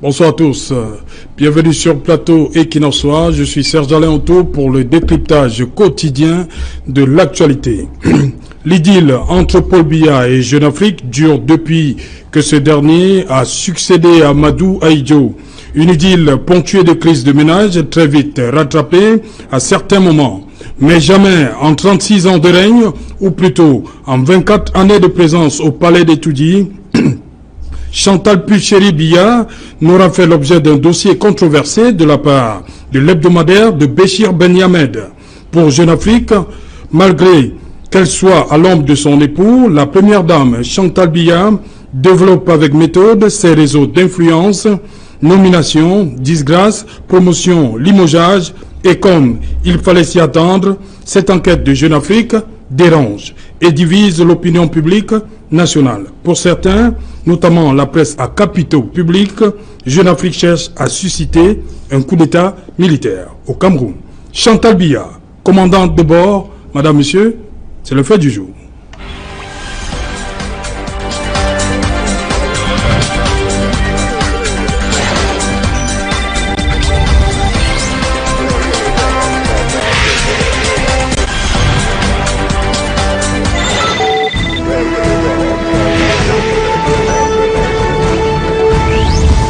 Bonsoir à tous. Bienvenue sur Plateau Equinoxois. Je suis Serge Alain Otto pour le décryptage quotidien de l'actualité. L'idylle entre Paul Biya et Jeune Afrique dure depuis que ce dernier a succédé à Madou Ahidjo. Une idylle ponctuée de crises de ménage très vite rattrapée à certains moments. Mais jamais en 36 ans de règne, ou plutôt en 24 années de présence au palais des Toudis, Chantal Pulchéry Biya n'aura fait l'objet d'un dossier controversé de la part de l'hebdomadaire de Béchir Ben Yamed. Pour Jeune Afrique, malgré qu'elle soit à l'ombre de son époux, la première dame Chantal Biya développe avec méthode ses réseaux d'influence, nomination, disgrâce, promotion, limogeage, et comme il fallait s'y attendre, cette enquête de Jeune Afrique dérange et divise l'opinion publique nationale. Pour certains, notamment la presse à capitaux publics, Jeune Afrique cherche à susciter un coup d'État militaire au Cameroun. Chantal Biya, commandante de bord, madame, monsieur, c'est le fait du jour.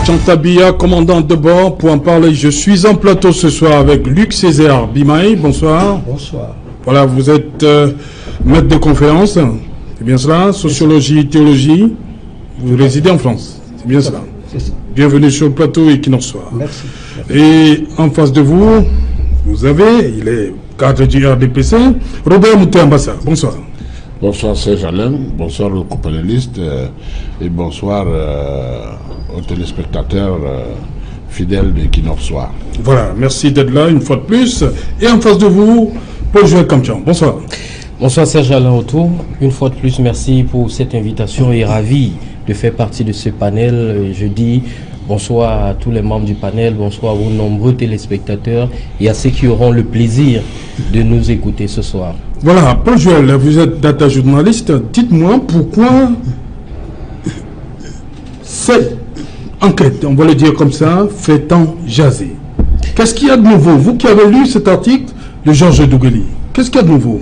Chantal Biya, commandante de bord, pour en parler. Je suis en plateau ce soir avec Luc Césaire Bimaï. Bonsoir. Bonsoir. Voilà, vous êtes maître de conférence, c'est bien cela, sociologie, théologie. Vous résidez en France, c'est bien cela. C'est ça. Bienvenue sur le plateau Equinoxois. Merci. Et en face de vous, vous avez, il est cadre du RDPC, Robert Mouté-Ambassa. Bonsoir. Bonsoir Serge Alain, bonsoir aux companélistes et bonsoir aux téléspectateurs fidèles d'Equinoxois. Voilà, merci d'être là une fois de plus. Et en face de vous, Paul-Joël Kamtian. Bonsoir. Bonsoir Serge Alain Otto. Une fois de plus, merci pour cette invitation et ravi de faire partie de ce panel. Je dis bonsoir à tous les membres du panel, bonsoir à vos nombreux téléspectateurs et à ceux qui auront le plaisir de nous écouter ce soir. Voilà, Paul-Joël, vous êtes data journaliste. Dites-moi pourquoi cette enquête, on va le dire comme ça, fait tant jaser. Qu'est-ce qu'il y a de nouveau? Vous qui avez lu cet article de Georges Dougueli, qu'est-ce qu'il y a de nouveau?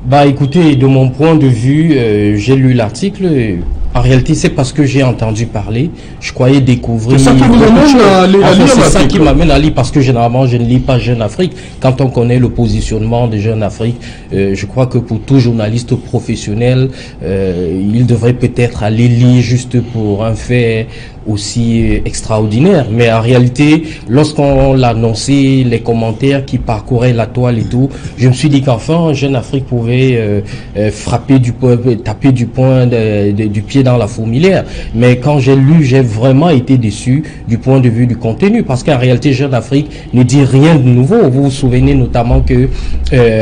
Bah écoutez, de mon point de vue, j'ai lu l'article. En réalité, c'est parce que j'ai entendu parler. Je croyais découvrir. C'est ça qui vous amène à lire l'article. C'est ça qui m'amène à lire parce que généralement, je ne lis pas Jeune Afrique. Quand on connaît le positionnement de Jeune Afrique, je crois que pour tout journaliste professionnel, il devrait peut-être aller lire juste pour un fait aussi extraordinaire. Mais en réalité, lorsqu'on l'a annoncé, les commentaires qui parcouraient la toile et tout, je me suis dit qu'enfin, Jeune Afrique pouvait frapper du poing, taper du poing, du pied dans la fourmilière. Mais quand j'ai lu, j'ai vraiment été déçu du point de vue du contenu, parce qu'en réalité, Jeune Afrique ne dit rien de nouveau. Vous vous souvenez notamment que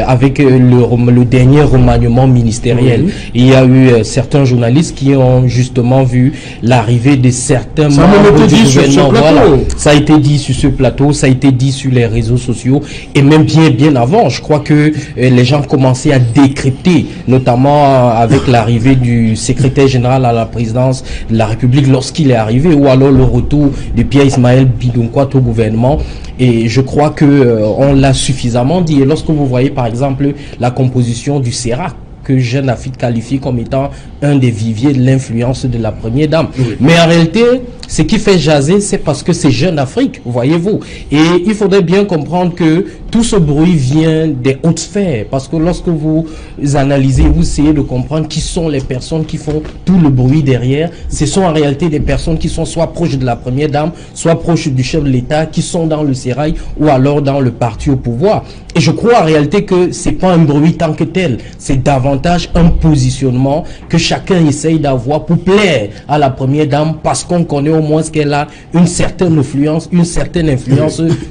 avec le dernier remaniement ministériel, il y a eu certains journalistes qui ont justement vu l'arrivée de certains membres du gouvernement. Voilà. Ça a été dit sur ce plateau, ça a été dit sur les réseaux sociaux, et même bien avant. Je crois que les gens commençaient à décrypter, notamment avec l'arrivée du secrétaire général à la présidence de la République lorsqu'il est arrivé, ou alors le retour de Pierre Ismaël Bidonkwat au gouvernement. Et je crois que on l'a suffisamment dit. Et lorsque vous voyez par exemple la composition du CERAC, que Jeune Afrique qualifie comme étant un des viviers de l'influence de la première dame. Oui. Mais en réalité, ce qui fait jaser, c'est parce que c'est Jeune Afrique, voyez-vous. Et il faudrait bien comprendre que tout ce bruit vient des hautes sphères. Parce que lorsque vous analysez, vous essayez de comprendre qui sont les personnes qui font tout le bruit derrière. Ce sont en réalité des personnes qui sont soit proches de la première dame, soit proches du chef de l'État, qui sont dans le sérail ou alors dans le parti au pouvoir. Et je crois en réalité que c'est pas un bruit tant que tel. C'est davantage un positionnement que chacun essaye d'avoir pour plaire à la première dame, parce qu'on connaît au moins qu'elle a une certaine influence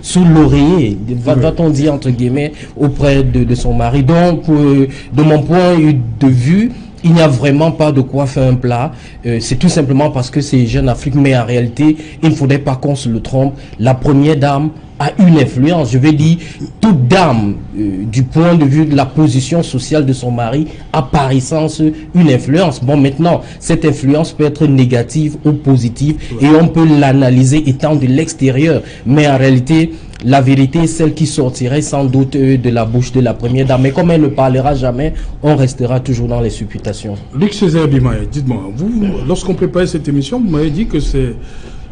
sous l'oreiller, va-t-on dire entre guillemets, auprès de son mari. Donc, de mon point de vue, il n'y a vraiment pas de quoi faire un plat. C'est tout simplement parce que c'est Jeune Afrique, mais en réalité, il ne faudrait pas qu'on se le trompe. La première dame a une influence, je vais dire, toute dame, du point de vue de la position sociale de son mari, a par essence une influence. Bon, maintenant, cette influence peut être négative ou positive, et on peut l'analyser étant de l'extérieur, mais en réalité, la vérité est celle qui sortirait sans doute de la bouche de la première dame. Mais comme elle ne parlera jamais, on restera toujours dans les supputations. Luc Césaire Bimaye, dites-moi, vous, lorsqu'on préparait cette émission, vous m'avez dit que c'est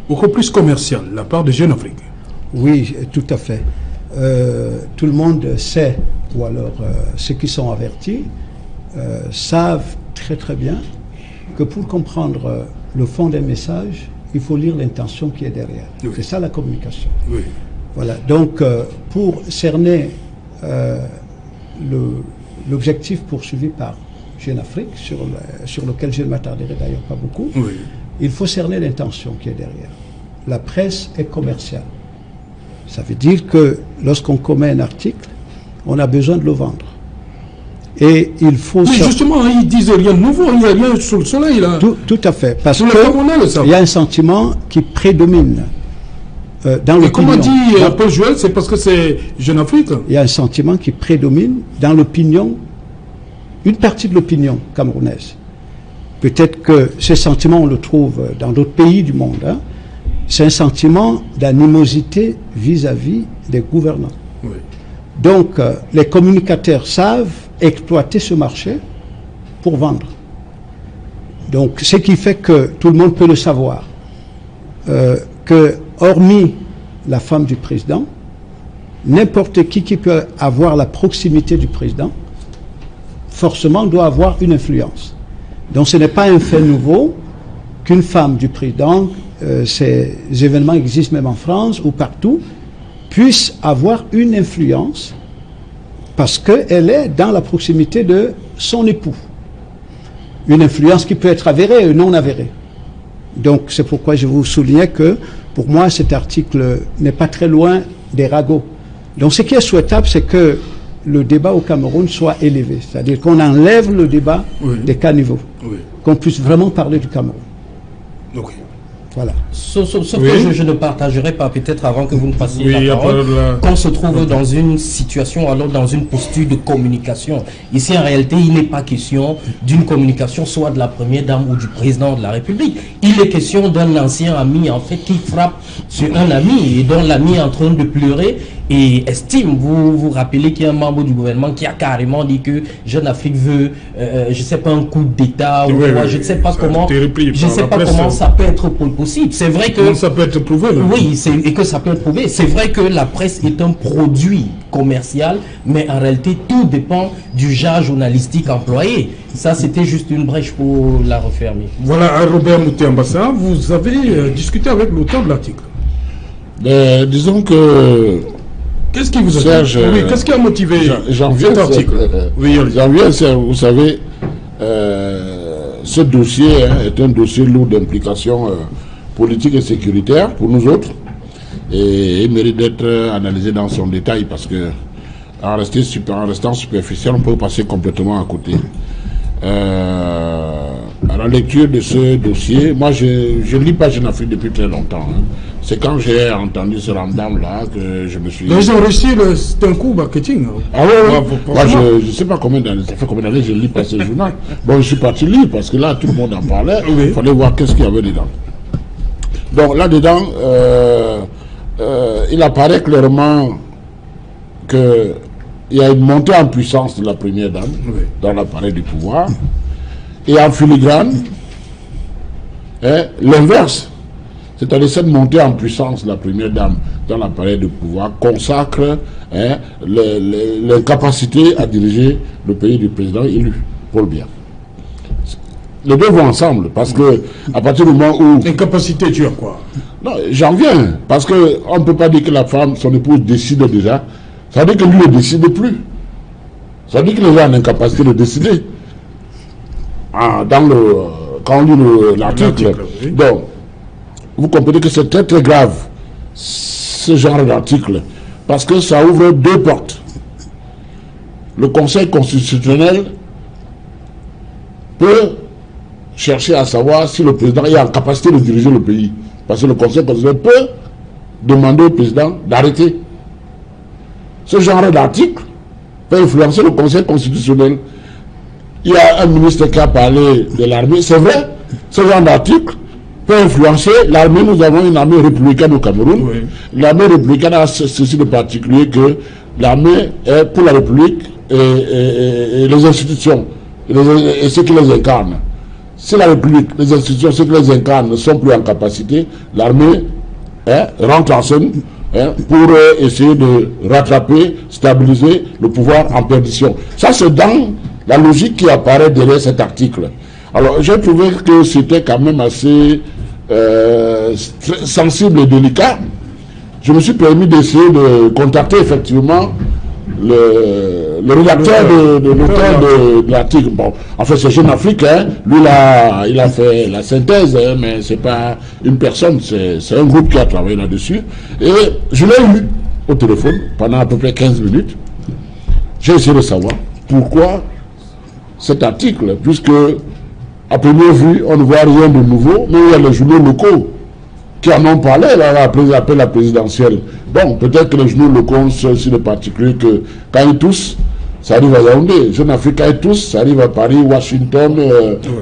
beaucoup plus commercial, la part de Jeune Afrique. Oui, tout à fait. Tout le monde sait, ou alors ceux qui sont avertis, savent très très bien que pour comprendre le fond des messages, il faut lire l'intention qui est derrière. Oui. C'est ça la communication. Oui. Voilà. Donc, pour cerner l'objectif poursuivi par Jeune Afrique, sur lequel je ne m'attarderai d'ailleurs pas beaucoup, oui, il faut cerner l'intention qui est derrière. La presse est commerciale. Ça veut dire que lorsqu'on commet un article, on a besoin de le vendre. Et il faut... Mais justement, ils disent rien de nouveau, il n'y a rien sous le soleil là. Tout à fait. Parce qu'il y a un sentiment qui prédomine dans l'opinion. Comme a dit Paul Joël, c'est parce que c'est Jeune Afrique. Il y a un sentiment qui prédomine dans l'opinion, une partie de l'opinion camerounaise. Peut-être que ce sentiment, on le trouve dans d'autres pays du monde, hein. C'est un sentiment d'animosité vis-à-vis des gouvernants. Oui. Donc, les communicateurs savent exploiter ce marché pour vendre. Donc, ce qui fait que tout le monde peut le savoir, que hormis la femme du président, n'importe qui peut avoir la proximité du président, forcément doit avoir une influence. Donc, ce n'est pas un fait nouveau qu'une femme du président, ces événements existent même en France ou partout, puisse avoir une influence parce qu'elle est dans la proximité de son époux. Une influence qui peut être avérée ou non avérée. Donc c'est pourquoi je vous soulignais que pour moi cet article n'est pas très loin des ragots. Donc ce qui est souhaitable, c'est que le débat au Cameroun soit élevé, c'est-à-dire qu'on enlève le débat des caniveaux, qu'on puisse vraiment parler du Cameroun. Okay. Voilà. Sauf que je ne partagerai pas, peut-être avant que vous ne passiez la parole, qu'on se trouve dans une situation, alors dans une posture de communication. Ici, en réalité, il n'est pas question d'une communication soit de la première dame ou du président de la République. Il est question d'un ancien ami, en fait, qui frappe sur un ami et dont l'ami est en train de pleurer et estime, vous vous rappelez qu'il y a un membre du gouvernement qui a carrément dit que Jeune Afrique veut, je ne sais pas, un coup d'État ou quoi, je ne sais pas comment, ça peut être possible. C'est vrai que... ça peut être prouvé. Oui, et que ça peut être prouvé. C'est vrai que la presse est un produit commercial, mais en réalité, tout dépend du genre journalistique employé. Ça, c'était juste une brèche pour la refermer. Voilà, Robert Mouté-Ambassa, vous avez discuté avec l'auteur de l'article. Disons que... Qu'est-ce qui vous a dit? Oui, qu'est-ce qui a motivé cet article? Vous savez, ce dossier est un dossier lourd d'implications politiques et sécuritaires pour nous autres. Et il mérite d'être analysé dans son détail parce que en restant superficiel, on peut passer complètement à côté. À la lecture de ce dossier, moi je ne lis pas Jeune Afrique depuis très longtemps. Hein. C'est quand j'ai entendu ce ramdam-là que je me suis... Mais ils ont réussi, c'est un coup marketing. Ah ouais, moi, je ne sais pas combien d'années, ça fait combien d'années que je ne lis pas ce journal. Bon, je suis parti lire parce que là, tout le monde en parlait. Il fallait voir qu'est-ce qu'il y avait dedans. Donc là-dedans, il apparaît clairement qu'il y a une montée en puissance de la première dame dans l'appareil du pouvoir. Et en filigrane, l'inverse. C'est-à-dire cette montée en puissance de la première dame dans l'appareil de pouvoir consacre l'incapacité à diriger le pays du président élu, Paul Biya. Les deux vont ensemble, parce que à partir du moment où... Incapacité, tu as quoi? Non, j'en viens, parce qu'on ne peut pas dire que la femme, son épouse décide déjà. Ça veut dire que lui ne décide plus. Ça veut dire qu'il est en incapacité de décider. Quand on lit l'article. Oui. Donc, vous comprenez que c'est très très grave, ce genre d'article, parce que ça ouvre deux portes. Le Conseil constitutionnel peut chercher à savoir si le président est en capacité de diriger le pays. Parce que le Conseil constitutionnel peut demander au président d'arrêter. Ce genre d'article peut influencer le Conseil constitutionnel. Il y a un ministre qui a parlé de l'armée. C'est vrai, ce genre d'article peut influencer l'armée. Nous avons une armée républicaine au Cameroun. Oui. L'armée républicaine a ceci de particulier que l'armée est pour la République et les institutions et ceux qui les incarnent. Si la République, les institutions, ceux qui les incarnent ne sont plus en capacité, l'armée rentre en scène pour essayer de rattraper, stabiliser le pouvoir en perdition. Ça, c'est dans la logique qui apparaît derrière cet article. Alors, j'ai trouvé que c'était quand même assez sensible et délicat. Je me suis permis d'essayer de contacter effectivement le rédacteur de l'article. Bon, en fait, c'est Jeune Afrique, lui là, il a fait la synthèse, mais c'est pas une personne, c'est un groupe qui a travaillé là-dessus. Et je l'ai eu au téléphone pendant à peu près 15 minutes. J'ai essayé de savoir pourquoi cet article, puisque à première vue, on ne voit rien de nouveau, mais il y a les journaux locaux qui en ont parlé après la présidentielle. Bon, peut-être que les journaux locaux ont ceci de particulier que quand ils toussent, ça arrive à Yaoundé. Jeune Afrique, quand ils toussent, ça arrive à Paris, Washington,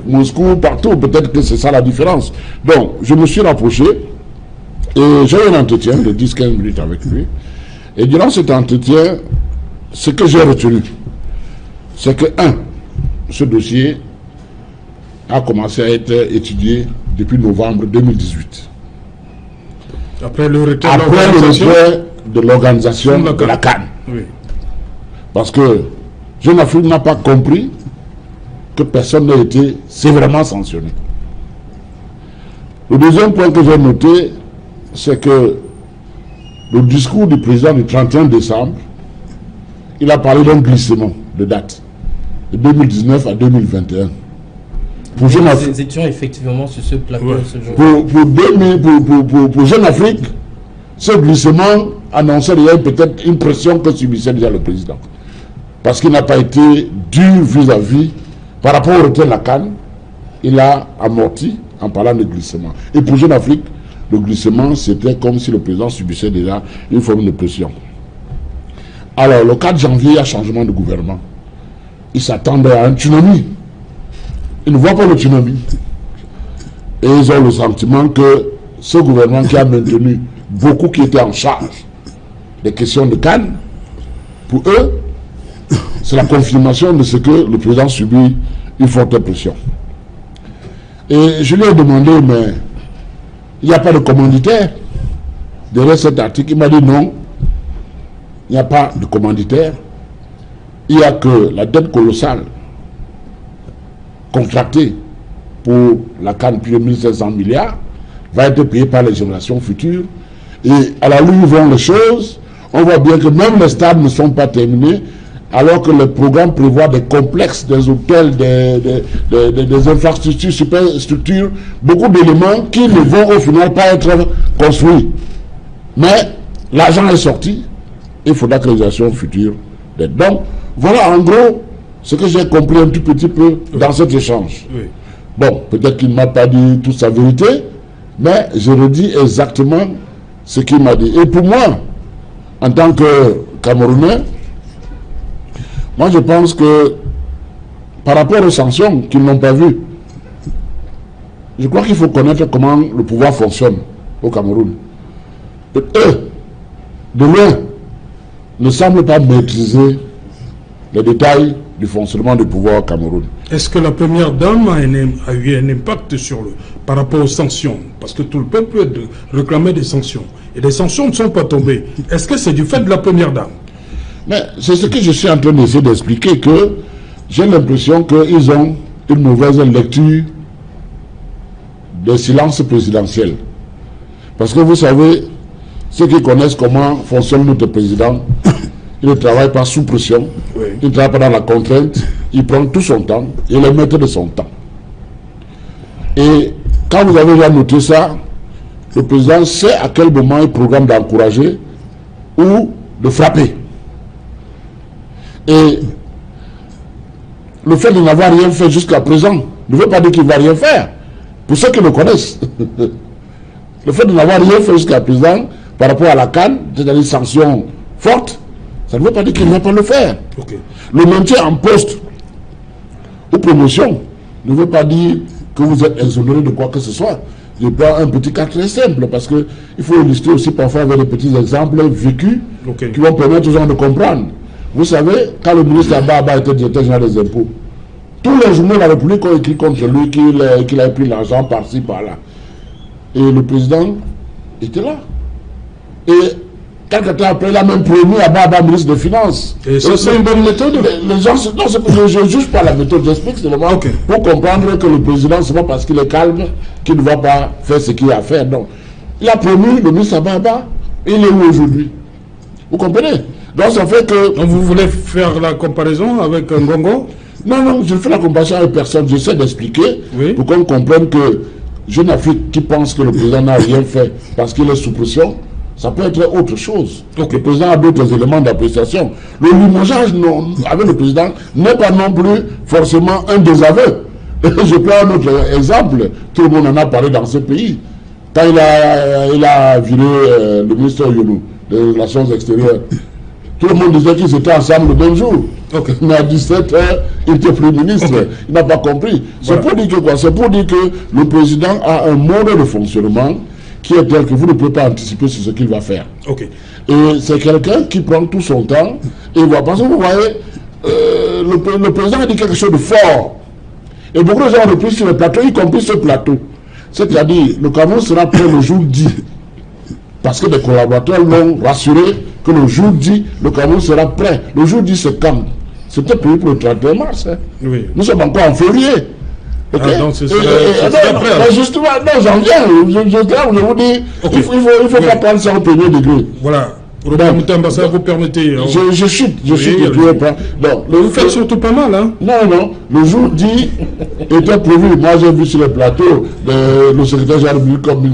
Moscou, partout. Peut-être que c'est ça la différence. Donc, je me suis rapproché et j'ai eu un entretien de 10-15 minutes avec lui. Et durant cet entretien, ce que j'ai retenu, c'est que, ce dossier a commencé à être étudié depuis novembre 2018. Après le retrait de l'organisation de la CAN. Oui. Parce que Jeune Afrique n'a pas compris que personne n'a été sévèrement sanctionné. Le deuxième point que j'ai noté, c'est que le discours du président du 31 décembre, il a parlé d'un glissement de date, de 2019 à 2021. Nous étions effectivement sur ce plateau ce jour. Pour Jeune Afrique, ce glissement annonçait peut-être une pression que subissait déjà le président. Parce qu'il n'a pas été dur vis-à-vis, par rapport au retrait de la CAN, il a amorti en parlant de glissement. Et pour Jeune Afrique, le glissement, c'était comme si le président subissait déjà une forme de pression. Alors, le 4 janvier, il y a changement de gouvernement. Il s'attendait à un tsunami. Ils ne voient pas le tsunami. Et ils ont le sentiment que ce gouvernement qui a maintenu beaucoup qui étaient en charge des questions de CAN, pour eux, c'est la confirmation de ce que le président subit une forte pression. Et je lui ai demandé, mais il n'y a pas de commanditaire derrière cet article. Il m'a dit non, il n'y a pas de commanditaire. Il n'y a que la dette colossale contractée pour la CAN plus de 1500 milliards va être payée par les générations futures. Et à la lumière vont les choses, on voit bien que même les stades ne sont pas terminés, alors que le programme prévoit des complexes, des hôtels, des infrastructures, superstructures, beaucoup d'éléments qui ne vont au final pas être construits. Mais l'argent est sorti, il faudra que les générations futures l'aident. Donc, voilà en gros ce que j'ai compris un tout petit peu dans cet échange. Oui. Bon, peut-être qu'il ne m'a pas dit toute sa vérité, mais je redis exactement ce qu'il m'a dit. Et pour moi, en tant que Camerounais, moi je pense que par rapport aux sanctions qu'ils n'ont pas vues, je crois qu'il faut connaître comment le pouvoir fonctionne au Cameroun. Et eux, de loin, ne semblent pas maîtriser les détails du fonctionnement du pouvoir au Cameroun. Est-ce que la première dame a eu un impact par rapport aux sanctions? Parce que tout le peuple réclamait des sanctions. Et les sanctions ne sont pas tombées. Est-ce que c'est du fait de la première dame? Mais c'est ce que je suis en train d'essayer d'expliquer, que j'ai l'impression qu'ils ont une mauvaise lecture des silences présidentiels. Parce que vous savez, ceux qui connaissent comment fonctionne notre président, il ne travaille pas sous pression, il ne travaille pas dans la contrainte, il prend tout son temps, il est maître de son temps. Et quand vous avez déjà noté ça, le président sait à quel moment il programme d'encourager ou de frapper. Et le fait de n'avoir rien fait jusqu'à présent ne veut pas dire qu'il ne va rien faire. Pour ceux qui le connaissent. Le fait de n'avoir rien fait jusqu'à présent par rapport à la CAN, c'est-à-dire une sanction forte, ça ne veut pas dire qu'il ne va pas le faire. Okay. Le maintien en poste ou promotion ne veut pas dire que vous êtes exonéré de quoi que ce soit. Je prends un petit cas très simple parce qu'il faut illustrer aussi parfois avec des petits exemples vécus qui vont permettre aux gens de comprendre. Vous savez, quand le ministre Ababa était directeur général des impôts, tous les journaux de la République ont écrit contre lui qu'il a pris l'argent par-ci, par-là. Et le président était là. Et quelques temps après, il a même promu Ababa ministre des Finances. Et ça, c'est une bonne méthode? Les gens, non, je ne juge pas la méthode, j'explique seulement pour comprendre que le président, ce n'est pas parce qu'il est calme qu'il ne va pas faire ce qu'il a à faire. Non. Il a promu le ministre Ababa, il est où aujourd'hui? Vous comprenez? Donc ça fait que... Donc vous voulez faire la comparaison avec Ngongo? Non, je fais la comparaison avec personne. J'essaie d'expliquer pour qu'on comprenne que Jeune Afrique qui pense que le président n'a rien fait parce qu'il est sous pression, ça peut être autre chose. Le président a d'autres éléments d'appréciation. Le limogeage avec le président n'est pas non plus forcément un désaveu. Je prends un autre exemple. Tout le monde en a parlé dans ce pays. Quand il a viré le ministre Yonou des Relations extérieures, tout le monde disait qu'ils étaient ensemble le même jour. Mais à 17h, il était Premier ministre. Il n'a pas compris. C'est pour dire que quoi? C'est pour dire que le président a un mode de fonctionnement qui est tel que vous ne pouvez pas anticiper sur ce qu'il va faire. Et c'est quelqu'un qui prend tout son temps et voit. Parce que vous voyez, le président a dit quelque chose de fort. Et beaucoup de gens ont repris sur le plateau, y compris ce plateau. C'est-à-dire, le Cameroun sera prêt le jour dit. Parce que des collaborateurs l'ont rassuré que le jour dit, le Cameroun sera prêt. Le jour dit, c'est quand? C'était prévu pour le 31 mars. Nous sommes encore en février. Donc c'est justement, non, j'en viens. Je vous dis, il ne faut pas prendre ça au premier degré. Voilà. Ça vous permettez. Je chute, vous faites surtout pas mal, hein? Non, le jour dit était prévu. Moi, j'ai vu sur le plateau le secrétaire général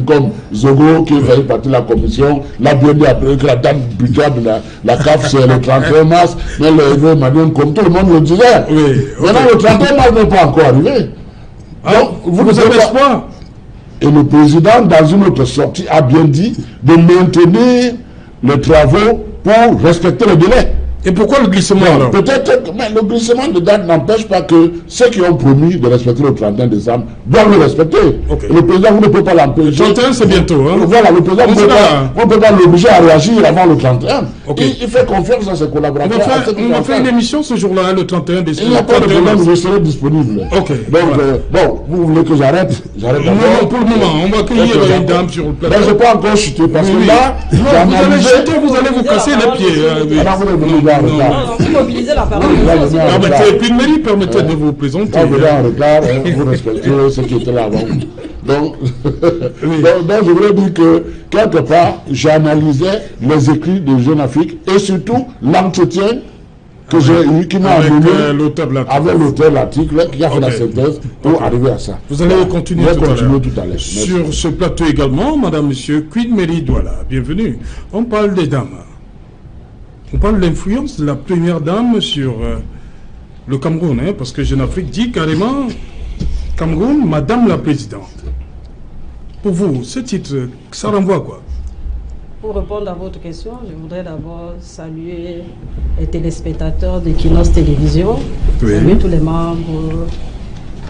comme Zogo, qui fait partie de la commission, l'a bien dit après que la date budgétaire de la CAF, c'est le 31 mars, mais le Emmanuel, comme tout le monde le disait. Maintenant, le 31 mars n'est pas encore arrivé. Donc, vous avez espoir. Et le président, dans une autre sortie, a bien dit de maintenir les travaux pour respecter le délai. Et pourquoi le glissement alors? Peut-être, mais le glissement de date n'empêche pas que ceux qui ont promis de respecter le 31 décembre doivent le respecter. Le président, vous ne pouvez pas l'empêcher. Le 31, c'est bientôt. Hein? Voilà, le président, vous ne pouvez pas l'obliger à réagir avant le 31. Il fait confiance à ses collaborateurs. On va faire une émission ce jour-là, hein, le 31 décembre. Il n'y a pas de problème, je serai disponible. Donc, bon, vous voulez que j'arrête? J'arrête d'abord. Non, pour le moment, on va accueillir une dame sur le plateau. Je ne vais pas encore chuter parce que là, vous allez vous casser les pieds. Vous mobilisez la parole. Et puis le mairie permettait de vous présenter. On venait en retard, vous respectez ceux qui étaient là avant. Donc, je voulais dire que, quelque part, j'analysais les écrits de Jeune Afrique et surtout l'entretien que j'ai eu, qui m'a amené avec l'auteur de l'article, qui a fait la synthèse pour arriver à ça. Vous allez continuer tout à l'heure. Sur ce plateau également, madame, monsieur, Queen Mary Douala, bienvenue. On parle des dames. On parle de l'influence de la première dame sur le Cameroun, hein, parce que Jeune Afrique dit carrément Cameroun, madame la présidente. Pour vous, ce titre, ça renvoie à quoi? Pour répondre à votre question, je voudrais d'abord saluer les téléspectateurs d'Equinos Télévision, saluer tous les membres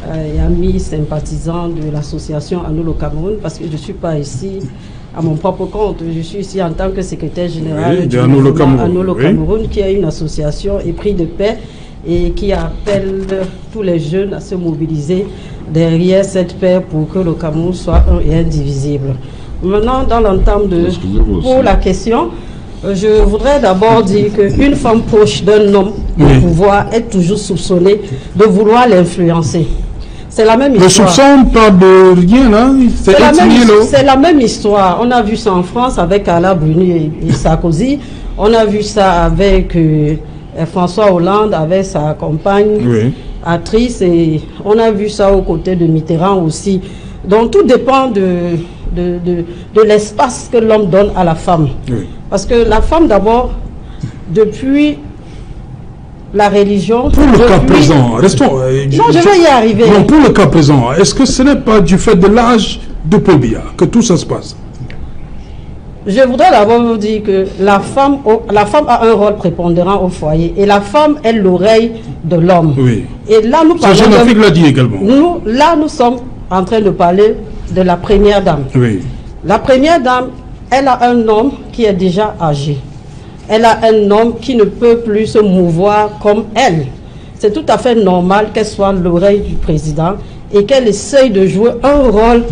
et amis sympathisants de l'association À nous le Cameroun, parce que je ne suis pas ici à mon propre compte, je suis ici en tant que secrétaire général du mouvement À nous le Cameroun, qui est une association épris de paix et qui appelle tous les jeunes à se mobiliser derrière cette paix pour que le Cameroun soit un et indivisible. Maintenant, dans l'entame pour la question, je voudrais d'abord dire qu'une femme proche d'un homme au pouvoir est toujours soupçonnée de vouloir l'influencer. C'est la même histoire. Le soupçon pas de rien, hein? C'est la même histoire. On a vu ça en France avec Alain Bruni et Sarkozy. On a vu ça avec François Hollande, avec sa compagne, actrice. Et on a vu ça aux côtés de Mitterrand aussi. Donc tout dépend de l'espace que l'homme donne à la femme. Parce que la femme, d'abord, depuis la religion... Pour le cas présent, restons... non, je vais y arriver. Non, pour le cas présent, est-ce que ce n'est pas du fait de l'âge de Paul Biya que tout ça se passe? Je voudrais d'abord vous dire que la femme a un rôle prépondérant au foyer et la femme est l'oreille de l'homme. Oui. Et là, nous parlons... Jeune Afrique l'a dit également. Nous sommes en train de parler de la première dame. Oui. La première dame, elle a un homme qui est déjà âgé. Elle a un homme qui ne peut plus se mouvoir comme elle. C'est tout à fait normal qu'elle soit l'oreille du président et qu'elle essaye de jouer un rôle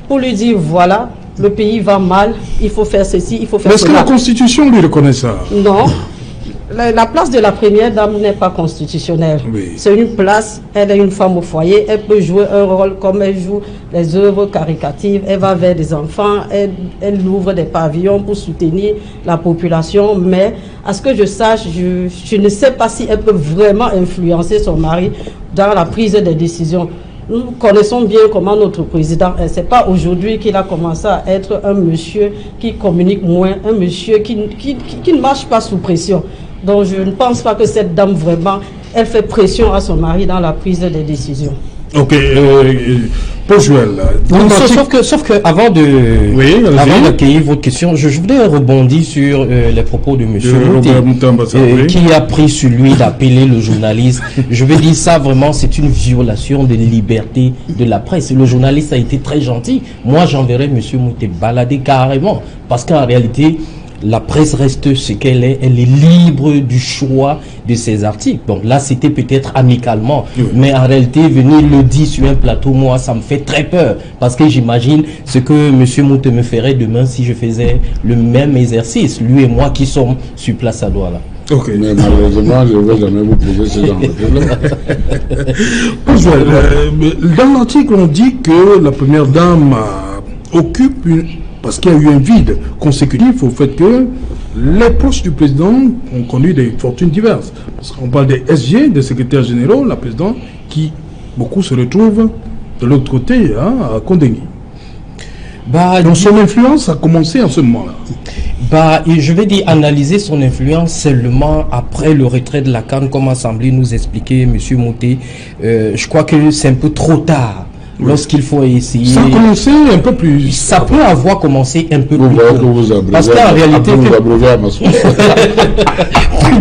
pour lui dire, voilà, le pays va mal, il faut faire ceci, il faut faire cela. Est-ce que la Constitution lui reconnaît ça? Non. La place de la première dame n'est pas constitutionnelle. Oui. C'est une place, elle est une femme au foyer, elle peut jouer un rôle comme elle joue les œuvres caricatives, elle va vers des enfants, elle ouvre des pavillons pour soutenir la population, mais à ce que je sache, je ne sais pas si elle peut vraiment influencer son mari dans la prise des décisions. Nous connaissons bien comment notre président, ce n'est pas aujourd'hui qu'il a commencé à être un monsieur qui communique moins, un monsieur qui ne marche pas sous pression. Donc je ne pense pas que cette dame vraiment, elle fait pression à son mari dans la prise des décisions. Ok, Paul Joël. Sauf que avant d'accueillir votre question, je voudrais rebondir sur les propos de M. Mouté, qui a pris sur lui d'appeler le journaliste. Je vais dire ça vraiment, c'est une violation de liberté de la presse. Le journaliste a été très gentil. Moi, j'enverrai M. Mouté balader carrément, parce qu'en réalité, la presse reste ce qu'elle est. Elle est libre du choix de ses articles. Donc là, c'était peut-être amicalement. Oui. Mais en réalité, venir le dire sur un plateau, moi, ça me fait très peur. Parce que j'imagine ce que M. Mouté me ferait demain si je faisais le même exercice. Lui et moi qui sommes sur place à Douala. Ok. Mais malheureusement, je ne vais jamais vous poser ce genre de problème. Dans l'article, on dit que la première dame occupe parce qu'il y a eu un vide consécutif au fait que les proches du président ont connu des fortunes diverses. Parce qu'on parle des SG, des secrétaires généraux, la présidente, qui beaucoup se retrouvent de l'autre côté, à Kondengui. Donc son influence a commencé en ce moment-là. Je vais dire analyser son influence seulement après le retrait de la CAN, comme a semblé nous expliquer M. Mouté. Je crois que c'est un peu trop tard. Oui. Lorsqu'il faut essayer... Ça a commencé un peu plus... Ça peut avoir commencé un peu plus tôt. Parce qu'en réalité...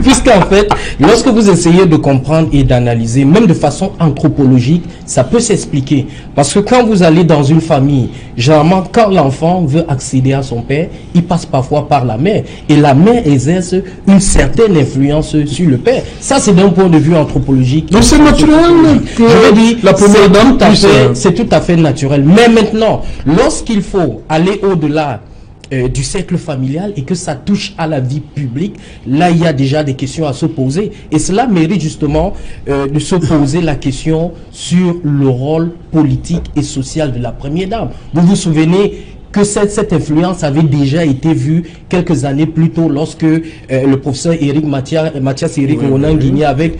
Puisqu'en fait, lorsque vous essayez de comprendre et d'analyser, même de façon anthropologique, ça peut s'expliquer. Parce que quand vous allez dans une famille, généralement, quand l'enfant veut accéder à son père, il passe parfois par la mère. Et la mère exerce une certaine influence sur le père. Ça, c'est d'un point de vue anthropologique. Donc c'est naturel que je vais dire, la première dame puisse... C'est tout à fait naturel. Mais maintenant, lorsqu'il faut aller au-delà du cercle familial et que ça touche à la vie publique, là, il y a déjà des questions à se poser. Et cela mérite justement de se poser la question sur le rôle politique et social de la première dame. Vous vous souvenez que cette influence avait déjà été vue quelques années plus tôt lorsque le professeur Mathias Eric Monan-Guigné avec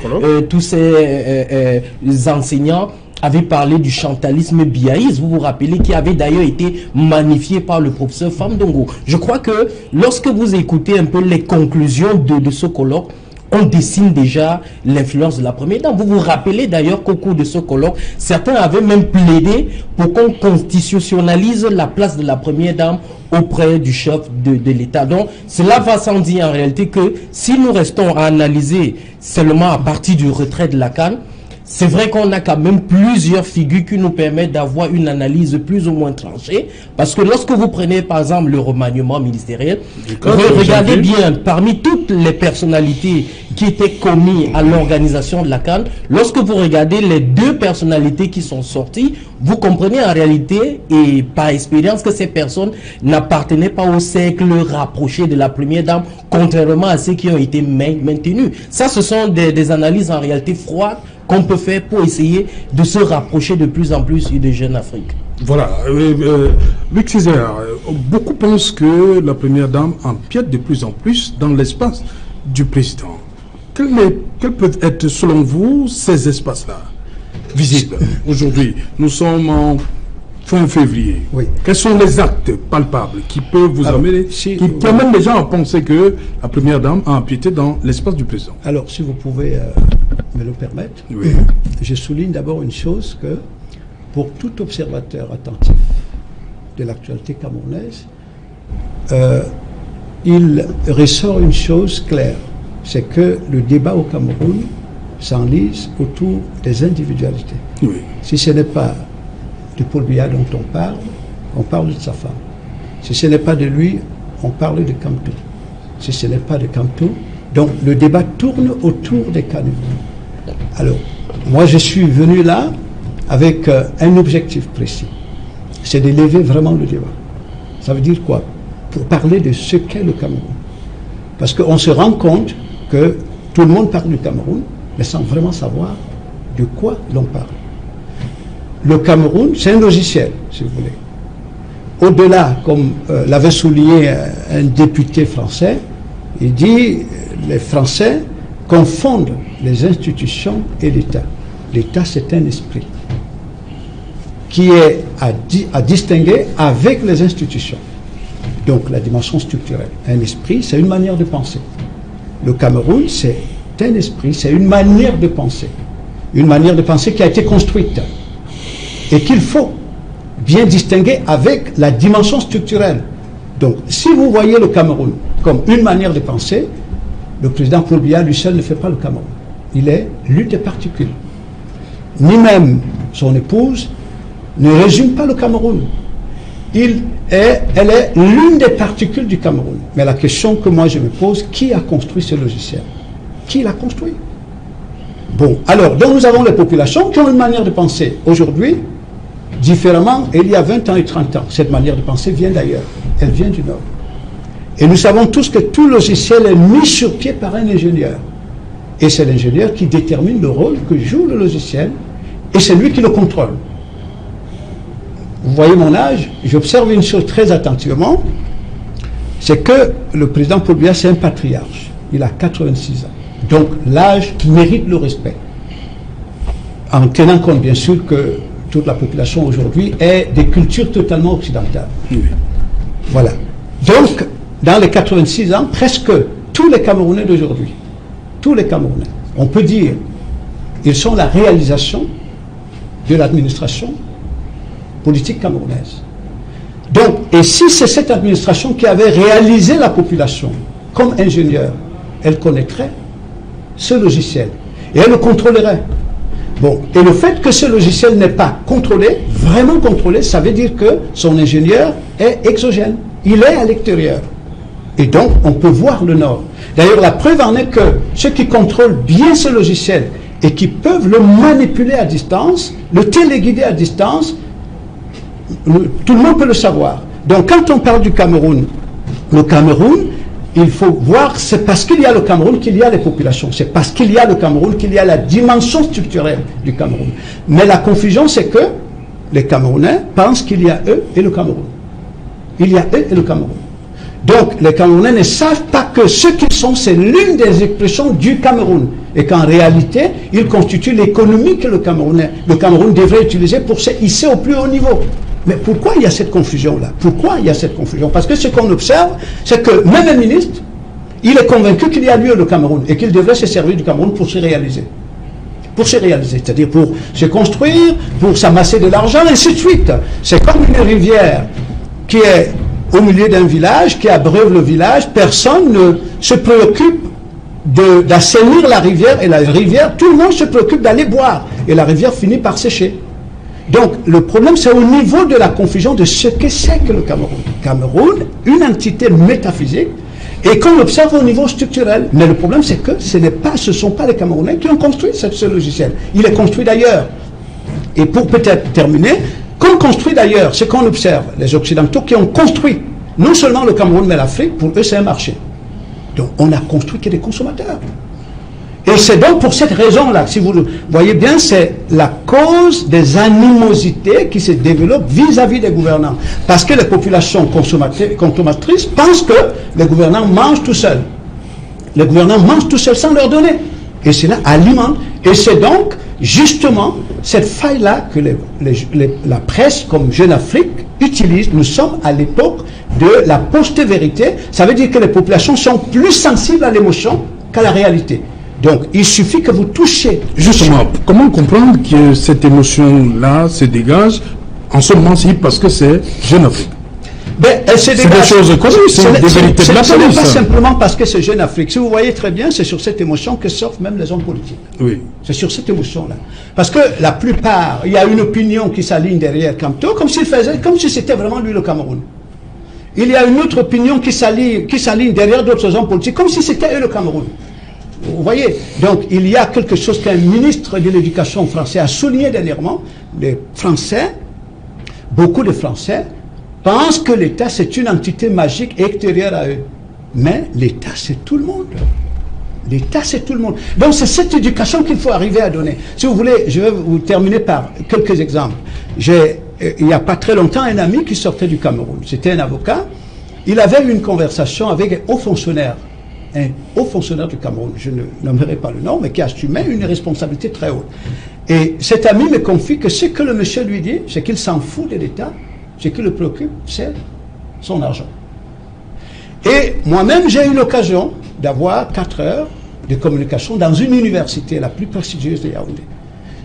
tous ses enseignants avait parlé du chantalisme biaïste, vous vous rappelez, qui avait d'ailleurs été magnifié par le professeur Famdongo. Je crois que lorsque vous écoutez un peu les conclusions de ce colloque, on dessine déjà l'influence de la première dame. Vous vous rappelez d'ailleurs qu'au cours de ce colloque, certains avaient même plaidé pour qu'on constitutionnalise la place de la première dame auprès du chef de l'État. Donc, cela va sans dire en réalité que si nous restons à analyser seulement à partir du retrait de la CAN, c'est vrai qu'on a quand même plusieurs figures qui nous permettent d'avoir une analyse plus ou moins tranchée. Parce que lorsque vous prenez par exemple le remaniement ministériel, regardez bien, parmi toutes les personnalités qui étaient commises à l'organisation de la CAN, lorsque vous regardez les deux personnalités qui sont sorties, vous comprenez en réalité et par expérience que ces personnes n'appartenaient pas au cercle rapproché de la première dame, contrairement à ceux qui ont été maintenus. Ça, ce sont des analyses en réalité froides qu'on peut faire pour essayer de se rapprocher de plus en plus de Jeune Afrique. Voilà. Luc Césaire, beaucoup pensent que la première dame empiète de plus en plus dans l'espace du président. Quels peuvent être, selon vous, ces espaces-là visibles aujourd'hui? Nous sommes en fin février, Oui. quels sont les actes palpables qui peuvent vous amener, qui amènent les gens à penser que la Première Dame a empiété dans l'espace du président? Alors, si vous pouvez me le permettre, Oui. je souligne d'abord une chose que, pour tout observateur attentif de l'actualité camerounaise, il ressort une chose claire, c'est que le débat au Cameroun s'enlise autour des individualités. Oui. Si ce n'est pas de Paul Biya dont on parle de sa femme. Si ce n'est pas de lui, on parle de Kamto. Si ce n'est pas de Kamto, donc le débat tourne autour des Kanouris. Alors, moi je suis venu là avec un objectif précis. C'est de lever vraiment le débat. Ça veut dire quoi? Pour parler de ce qu'est le Cameroun. Parce qu'on se rend compte que tout le monde parle du Cameroun, mais sans vraiment savoir de quoi l'on parle. Le Cameroun, c'est un logiciel, si vous voulez. Au-delà, comme l'avait souligné un député français, il dit les Français confondent les institutions et l'État. L'État, c'est un esprit qui est à distinguer avec les institutions. Donc, la dimension structurelle. Un esprit, c'est une manière de penser. Le Cameroun, c'est un esprit, c'est une manière de penser. Une manière de penser qui a été construite. Et qu'il faut bien distinguer avec la dimension structurelle. Donc, si vous voyez le Cameroun comme une manière de penser, le président Paul Biya, lui seul, ne fait pas le Cameroun. Il est l'une des particules. Ni même son épouse ne résume pas le Cameroun. Elle est l'une des particules du Cameroun. Mais la question que moi je me pose, qui a construit ce logiciel? Qui l'a construit? Bon, alors, donc nous avons les populations qui ont une manière de penser aujourd'hui différemment, il y a 20 ans et 30 ans. Cette manière de penser vient d'ailleurs. Elle vient du Nord. Et nous savons tous que tout logiciel est mis sur pied par un ingénieur. Et c'est l'ingénieur qui détermine le rôle que joue le logiciel et c'est lui qui le contrôle. Vous voyez mon âge, j'observe une chose très attentivement, c'est que le président Paul Biya, c'est un patriarche. Il a 86 ans. Donc l'âge mérite le respect. En tenant compte bien sûr que toute la population aujourd'hui est des cultures totalement occidentales. Oui. Voilà. Donc, dans les 86 ans, presque tous les Camerounais d'aujourd'hui, tous les Camerounais, on peut dire, ils sont la réalisation de l'administration politique camerounaise. Donc, et si c'est cette administration qui avait réalisé la population comme ingénieur, elle connaîtrait ce logiciel et elle le contrôlerait. Bon, et le fait que ce logiciel n'est pas contrôlé, vraiment contrôlé, ça veut dire que son ingénieur est exogène. Il est à l'extérieur. Et donc, on peut voir le Nord. D'ailleurs, la preuve en est que ceux qui contrôlent bien ce logiciel et qui peuvent le manipuler à distance, le téléguider à distance, tout le monde peut le savoir. Donc, quand on parle du Cameroun, le Cameroun, il faut voir, c'est parce qu'il y a le Cameroun qu'il y a les populations. C'est parce qu'il y a le Cameroun qu'il y a la dimension structurelle du Cameroun. Mais la confusion, c'est que les Camerounais pensent qu'il y a eux et le Cameroun. Il y a eux et le Cameroun. Donc, les Camerounais ne savent pas que ce qu'ils sont, c'est l'une des expressions du Cameroun. Et qu'en réalité, ils constituent l'économie que le Cameroun devrait utiliser pour se hisser au plus haut niveau. Mais pourquoi il y a cette confusion-là? Pourquoi il y a cette confusion? Parce que ce qu'on observe, c'est que même un ministre, il est convaincu qu'il y a lieu le Cameroun et qu'il devrait se servir du Cameroun pour se réaliser. Pour se réaliser, c'est-à-dire pour se construire, pour s'amasser de l'argent, et ainsi de suite. C'est comme une rivière qui est au milieu d'un village, qui abreuve le village, personne ne se préoccupe d'assainir la rivière, et la rivière, tout le monde se préoccupe d'aller boire, et la rivière finit par sécher. Donc, le problème, c'est au niveau de la confusion de ce que c'est que le Cameroun. Cameroun, une entité métaphysique, et qu'on observe au niveau structurel. Mais le problème, c'est que ce ne sont pas les Camerounais qui ont construit ce logiciel. Il est construit d'ailleurs. Et pour peut-être terminer, comme construit d'ailleurs, c'est qu'on observe les Occidentaux qui ont construit non seulement le Cameroun, mais l'Afrique, pour eux, c'est un marché. Donc, on a construit que des consommateurs. Et c'est donc pour cette raison-là, si vous le voyez bien, c'est la cause des animosités qui se développent vis-à-vis des gouvernants. Parce que les populations consommatrices pensent que les gouvernants mangent tout seuls. Les gouvernants mangent tout seuls sans leur donner. Et cela alimente. Et c'est donc justement cette faille-là que la presse comme Jeune Afrique utilise. Nous sommes à l'époque de la post-vérité. Ça veut dire que les populations sont plus sensibles à l'émotion qu'à la réalité. Donc, il suffit que vous touchiez. Justement, comment comprendre que cette émotion-là se dégage en ce moment-ci parce que c'est Jeune Afrique? C'est des choses connues, c'est des vérités de la police. Ce n'est pas simplement parce que c'est Jeune Afrique. Si vous voyez très bien, c'est sur cette émotion que sortent même les hommes politiques. Oui. C'est sur cette émotion-là. Parce que la plupart, il y a une opinion qui s'aligne derrière Kamto, comme si c'était vraiment lui le Cameroun. Il y a une autre opinion qui s'aligne derrière d'autres hommes politiques, comme si c'était eux le Cameroun. Vous voyez? Donc, il y a quelque chose qu'un ministre de l'Éducation français a souligné dernièrement. Les Français, beaucoup de Français, pensent que l'État, c'est une entité magique extérieure à eux. Mais l'État, c'est tout le monde. L'État, c'est tout le monde. Donc, c'est cette éducation qu'il faut arriver à donner. Si vous voulez, je vais vous terminer par quelques exemples. Il n'y a pas très longtemps, un ami qui sortait du Cameroun. C'était un avocat. Il avait eu une conversation avec un haut fonctionnaire du Cameroun. Je ne nommerai pas le nom, mais qui assumait une responsabilité très haute. Et cet ami me confie que ce que le monsieur lui dit, c'est qu'il s'en fout de l'État. Ce qui le préoccupe, c'est son argent. Et moi-même, j'ai eu l'occasion d'avoir 4 heures de communication dans une université la plus prestigieuse de Yaoundé.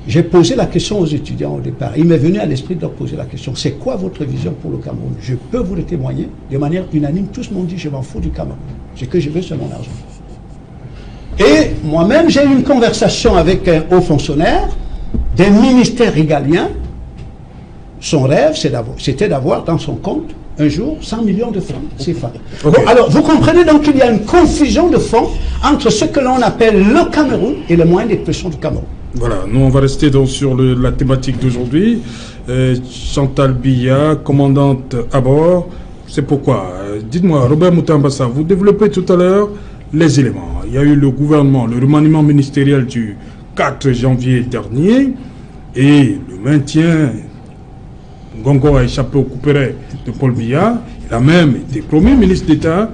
J'ai posé la question aux étudiants au départ. Il m'est venu à l'esprit de leur poser la question. C'est quoi votre vision pour le Cameroun? Je peux vous le témoigner. De manière unanime, tous m'ont dit, je m'en fous du Cameroun. Ce que je veux, c'est mon argent. Et moi-même, j'ai eu une conversation avec un haut fonctionnaire d'un ministère régalien. Son rêve, c'était d'avoir dans son compte, un jour, 100 millions de francs CFA. Okay. Bon, alors, vous comprenez donc qu'il y a une confusion de fonds entre ce que l'on appelle le Cameroun et les moyens d'expression du Cameroun. Voilà, nous on va rester donc sur la thématique d'aujourd'hui. Chantal Biya, commandante à bord, c'est pourquoi. Dites-moi, Robert Moutambassa, vous développez tout à l'heure les éléments. Il y a eu le gouvernement, le remaniement ministériel du 4 janvier dernier et le maintien. Ngongo a échappé au couperet de Paul Biya. Il a même été promu ministre d'État.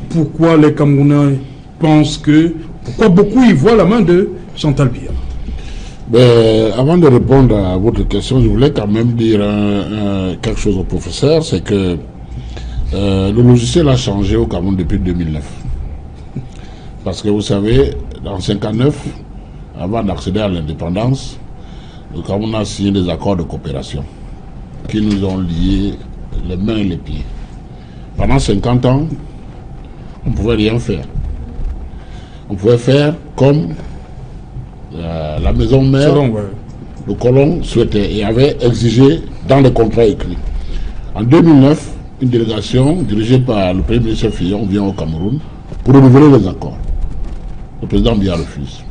Pourquoi les Camerounais pensent que... Pourquoi beaucoup y voient la main de Chantal Biya? Avant de répondre à votre question, je voulais quand même dire quelque chose au professeur, c'est que le logiciel a changé au Cameroun depuis 2009. Parce que vous savez, dans 1959, avant d'accéder à l'indépendance, le Cameroun a signé des accords de coopération qui nous ont liés les mains et les pieds. Pendant 50 ans, on ne pouvait rien faire. On pouvait faire comme la maison mère, le colon souhaitait et avait exigé dans les contrats écrits. En 2009, une délégation dirigée par le Premier ministre Fillon vient au Cameroun pour renouveler les accords. Le président Biya refuse.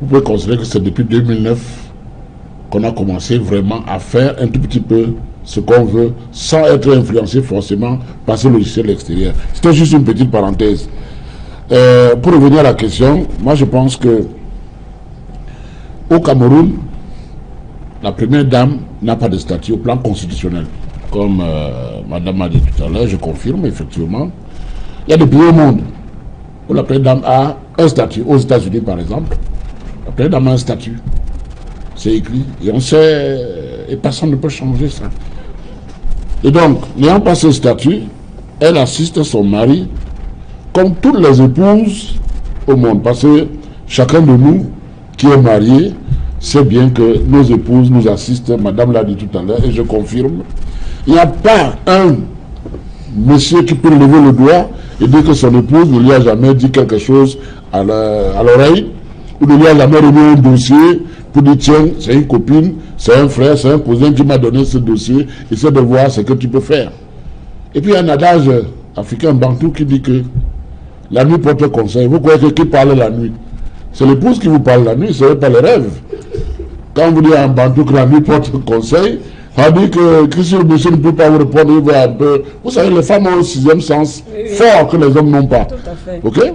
Vous pouvez considérer que c'est depuis 2009 qu'on a commencé vraiment à faire un tout petit peu ce qu'on veut sans être influencé forcément par ce logiciel extérieur. C'était juste une petite parenthèse. Pour revenir à la question, moi je pense que au Cameroun, la première dame n'a pas de statut au plan constitutionnel. Comme madame a dit tout à l'heure, je confirme effectivement. Il y a des pays au monde où la première dame a un statut. Aux États-Unis par exemple, la première dame a un statut. C'est écrit. Et on sait, et personne ne peut changer ça. Et donc, n'ayant pas ce statut, elle assiste son mari comme toutes les épouses au monde. Parce que chacun de nous qui est marié sait bien que nos épouses nous assistent. Madame l'a dit tout à l'heure et je confirme. Il n'y a pas un monsieur qui peut lever le doigt et dire que son épouse ne lui a jamais dit quelque chose à l'oreille ou ne lui a jamais remis un dossier pour dire tiens, c'est une copine, c'est un frère, c'est un cousin qui m'a donné ce dossier, essaie de voir ce que tu peux faire. Et puis il y a un adage africain bantou qui dit que la nuit porte conseil. Vous croyez que qui parle la nuit? C'est l'épouse qui vous parle la nuit, ce n'est pas les rêves. Quand vous dites à un bantou que la nuit porte conseil, ça dit que si le monsieur ne peut pas vous répondre, il va un peu... Vous savez, les femmes ont un sixième sens fort que les hommes n'ont pas. Tout à fait. Ok?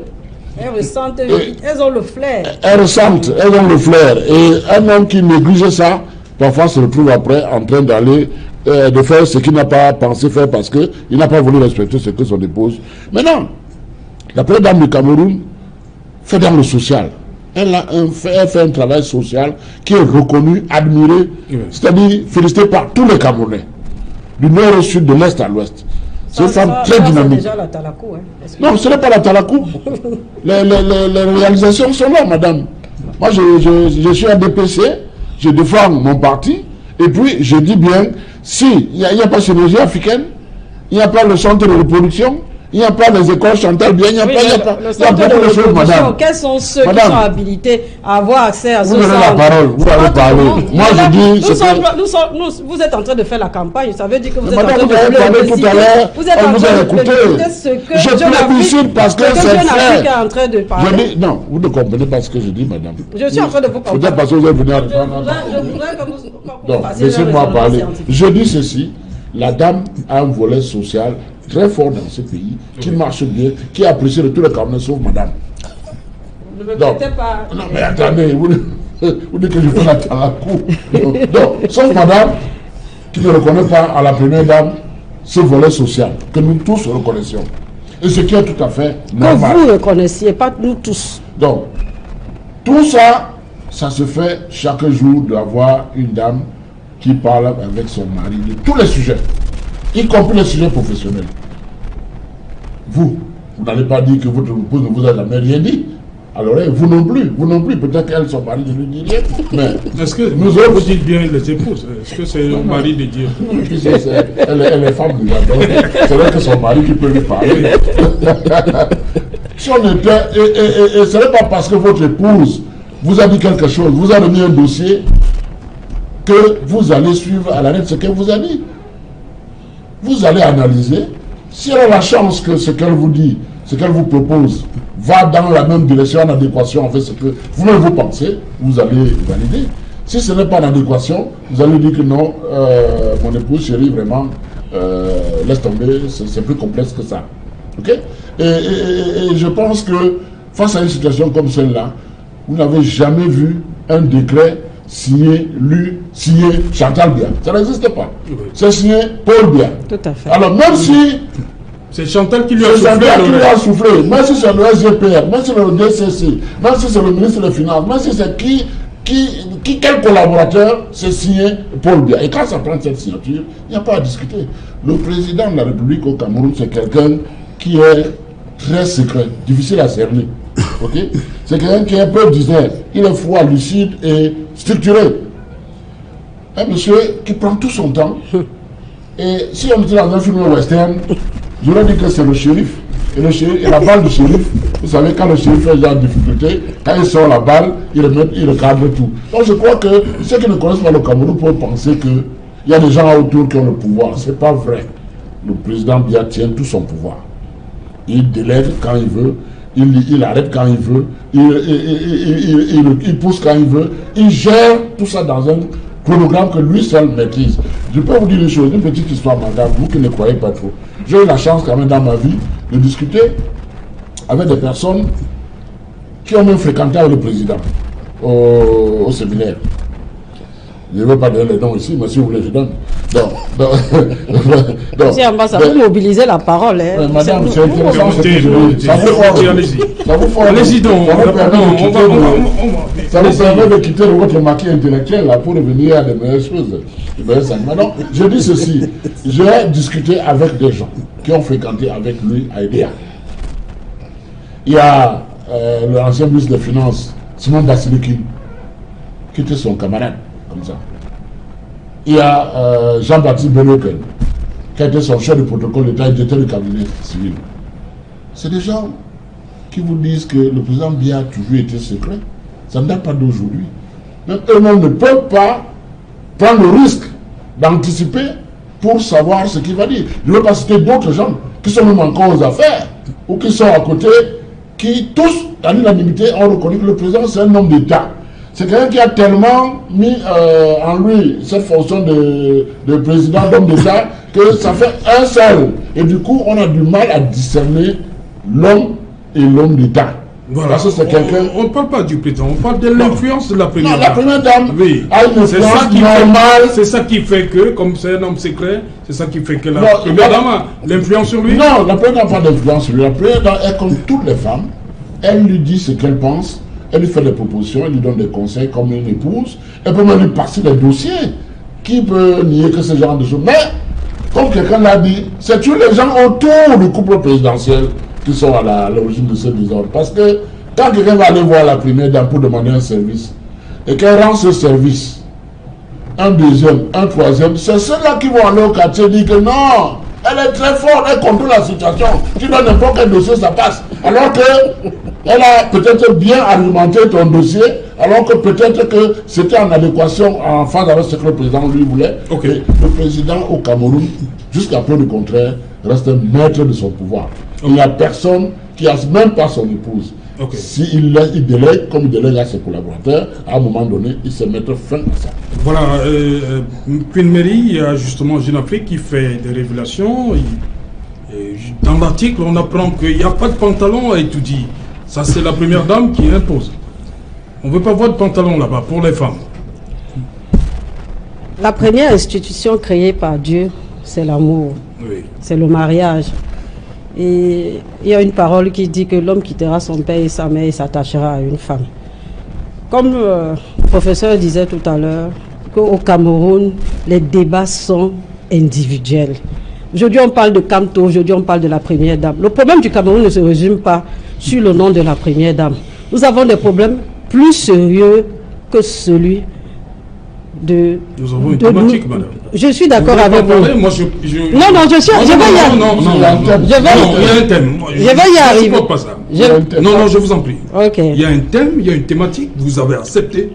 Elles ressentent, elles ont le flair. Elles ressentent, elles ont le flair. Et un homme qui néglige ça, parfois se retrouve après en train d'aller de faire ce qu'il n'a pas pensé faire parce qu'il n'a pas voulu respecter ce que son épouse. Maintenant, la première dame du Cameroun fait dans le social. Elle fait un travail social qui est reconnu, admiré, c'est-à-dire félicité par tous les Camerounais, du nord au sud, de l'est à l'ouest. C'est une femme très dynamique. C'est déjà la Talakou, hein. Non, ce n'est pas la Talakou. les réalisations sont là, madame. Moi, je suis un DPC, je défends mon parti, et puis je dis bien, s'il n'y a pas de synergie africaine, il n'y a pas le centre de reproduction, il n'y a pas les écoles Chantal bien, il n'y a pas beaucoup de choses, madame. Quels sont ceux qui sont habilités à avoir accès à ce centre? Vous avez la parole, vous avez parlé. Moi, je dis... Vous êtes en train de faire la campagne, ça veut dire que vous êtes en train de faire parler tout à l'heure, vous êtes en train de publiciter ce que je plébiscite parce que c'est fait. est en train de parler. Non, vous ne comprenez pas ce que je dis, madame. Je suis en train de vous comprendre. Peut-être parce que vous êtes venu à... Je voudrais que vous passiez. Laissez-moi parler. Je dis ceci, la dame a un volet social très fort dans ce pays, qui marche bien, qui est apprécié de tous les Camerounais, sauf madame. Ne me mettez pas... Non, mais attendez, vous dites que je fais la Talakou. Donc, sauf madame, qui ne reconnaît pas à la première dame ce volet social, que nous tous reconnaissions. Et ce qui est tout à fait normal. Que vous reconnaissiez, pas nous tous. Donc, tout ça, ça se fait chaque jour d'avoir une dame qui parle avec son mari de tous les sujets, y compris les sujets professionnels. Vous n'allez pas dire que votre épouse ne vous a jamais rien dit. Alors, vous non plus. Peut-être qu'elle, son mari, ne lui dit rien. Mais est-ce que nous autres, vous dites bien les épouses? Est-ce que c'est le mari de Dieu? Elle est femme déjà. C'est vrai que son mari qui peut lui parler. Si on était, et ce n'est pas parce que votre épouse vous a dit quelque chose, vous a donné un dossier, que vous allez suivre à la lettre ce qu'elle vous a dit. Vous allez analyser. Si elle a la chance que ce qu'elle vous dit, ce qu'elle vous propose, va dans la même direction, en adéquation avec ce que vous-même vous pensez, vous allez valider. Si ce n'est pas en adéquation, vous allez dire que non, mon épouse chérie, vraiment, laisse tomber, c'est plus complexe que ça. Ok? Et je pense que face à une situation comme celle-là, vous n'avez jamais vu un décret signé, lu, signé Chantal Biya. Ça n'existe pas. C'est signé Paul Biya. Tout à fait. Alors même si c'est Chantal qui lui a soufflé, même si c'est le SGPR, même si c'est le DCC, même si c'est le ministre des Finances, même si c'est quel collaborateur, c'est signé Paul Biya. Et quand ça prend cette signature, il n'y a pas à discuter. Le président de la République au Cameroun, c'est quelqu'un qui est très secret, difficile à cerner. Okay? C'est quelqu'un qui est un peu disert. Il est froid, lucide et structuré. Un monsieur qui prend tout son temps. Et si on était dans un film western, j'aurais dit que c'est le shérif. Et la balle du shérif, vous savez, quand le shérif est en difficulté, quand il sort la balle, il recadre tout. Donc je crois que ceux qui ne connaissent pas le Cameroun peuvent penser qu'il y a des gens autour qui ont le pouvoir. Ce n'est pas vrai. Le président Biya tient tout son pouvoir. Il délègue quand il veut. Il arrête quand il veut, il pousse quand il veut, il gère tout ça dans un chronogramme que lui seul maîtrise. Je peux vous dire une chose, une petite histoire, madame, vous qui ne croyez pas trop. J'ai eu la chance quand même dans ma vie de discuter avec des personnes qui ont même fréquenté avec le président au séminaire. Je ne veux pas donner les noms ici, mais si vous voulez, je donne. Monsieur ambassadeur, vous mobilisez la parole. Hein. Madame, c'est intéressant ce que je dis. Ça vous permet de quitter votre maquis intellectuel là, pour revenir à de meilleures choses. Donc, je dis ceci. J'ai discuté avec des gens qui ont fréquenté avec lui à EDEA. Il y a l'ancien ministre des Finances, Simon Basiliki, qui était son camarade. Comme ça. Il y a Jean-Baptiste Beloken, qui a été son chef du protocole d'État et directeur du cabinet civil. C'est des gens qui vous disent que le président Biya a toujours été secret. Ça ne date pas d'aujourd'hui. Même eux-mêmes ne peuvent pas prendre le risque d'anticiper pour savoir ce qu'il va dire. Je ne veux pas citer d'autres gens qui sont même encore aux affaires ou qui sont à côté, qui tous, à l'unanimité, ont reconnu que le président c'est un homme d'État. C'est quelqu'un qui a tellement mis en lui cette fonction de président, d'homme d'État, que ça fait un seul. Et du coup, on a du mal à discerner l'homme et l'homme d'État. Voilà. Parce que c'est quelqu'un... On ne parle pas du président, on parle de l'influence de la première dame. Non, la première dame a une influence normale. C'est ça qui fait que, comme c'est un homme secret, c'est ça qui fait que la première dame a l'influence sur lui. Non, la première dame n'a pas d'influence sur lui. La première dame est comme toutes les femmes. Elle lui dit ce qu'elle pense. elle lui fait des propositions, elle lui donne des conseils comme une épouse, elle peut même lui passer des dossiers. Qui peut nier que ce genre de choses? Mais, comme quelqu'un l'a dit, c'est tous les gens autour du couple présidentiel qui sont à l'origine de ce désordre. Parce que quand quelqu'un va aller voir la première dame pour demander un service, et qu'elle rend ce service, un deuxième, un troisième, c'est ceux-là qui vont aller au quartier dire que non, elle est très forte, elle contrôle la situation. Tu donnes n'importe quel dossier, ça passe. Alors que elle a peut-être bien argumenté ton dossier, alors que peut-être que c'était en adéquation, en phase avec ce que le président lui voulait. Okay. Le président au Cameroun, jusqu'à preuve du contraire, reste maître de son pouvoir. Il n'y a personne qui n'a même pas son épouse. S'il délègue, comme il délègue à ses collaborateurs, à un moment donné, il se mettra fin à ça. Voilà, Queen Mary, il y a justement Jeune Afrique qui fait des révélations. Dans l'article, on apprend qu'il n'y a pas de pantalon à étudier. Ça, c'est la première dame qui impose. On ne veut pas voir de pantalon là-bas pour les femmes. La première institution créée par Dieu, c'est l'amour. Oui. C'est le mariage. Et il y a une parole qui dit que l'homme quittera son père et sa mère et s'attachera à une femme. Comme le professeur disait tout à l'heure, qu'au Cameroun, les débats sont individuels. Aujourd'hui, on parle de Camto, aujourd'hui, on parle de la première dame. Le problème du Cameroun ne se résume pas sur le nom de la première dame. Nous avons des problèmes plus sérieux que celui de... Nous avons une thématique, madame. Je suis d'accord avec vous. Moi, je vais y arriver. Non, je vous en prie. Il y a un thème, il y a une thématique, vous avez accepté.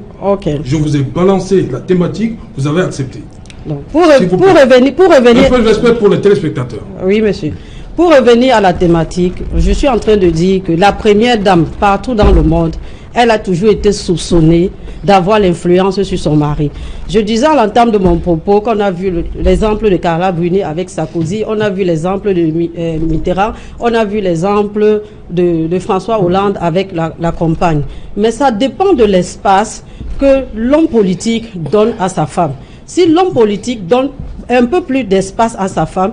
Je vous ai balancé la thématique, vous avez accepté. Donc, pour revenir... Un peu de respect pour les téléspectateurs. Oui, monsieur. Pour revenir à la thématique, je suis en train de dire que la première dame, partout dans le monde, elle a toujours été soupçonnée d'avoir l'influence sur son mari. Je disais à l'entame de mon propos qu'on a vu l'exemple de Carla Bruni avec Sarkozy, on a vu l'exemple de Mitterrand, on a vu l'exemple de François Hollande avec la compagne. Mais ça dépend de l'espace que l'homme politique donne à sa femme. Si l'homme politique donne un peu plus d'espace à sa femme,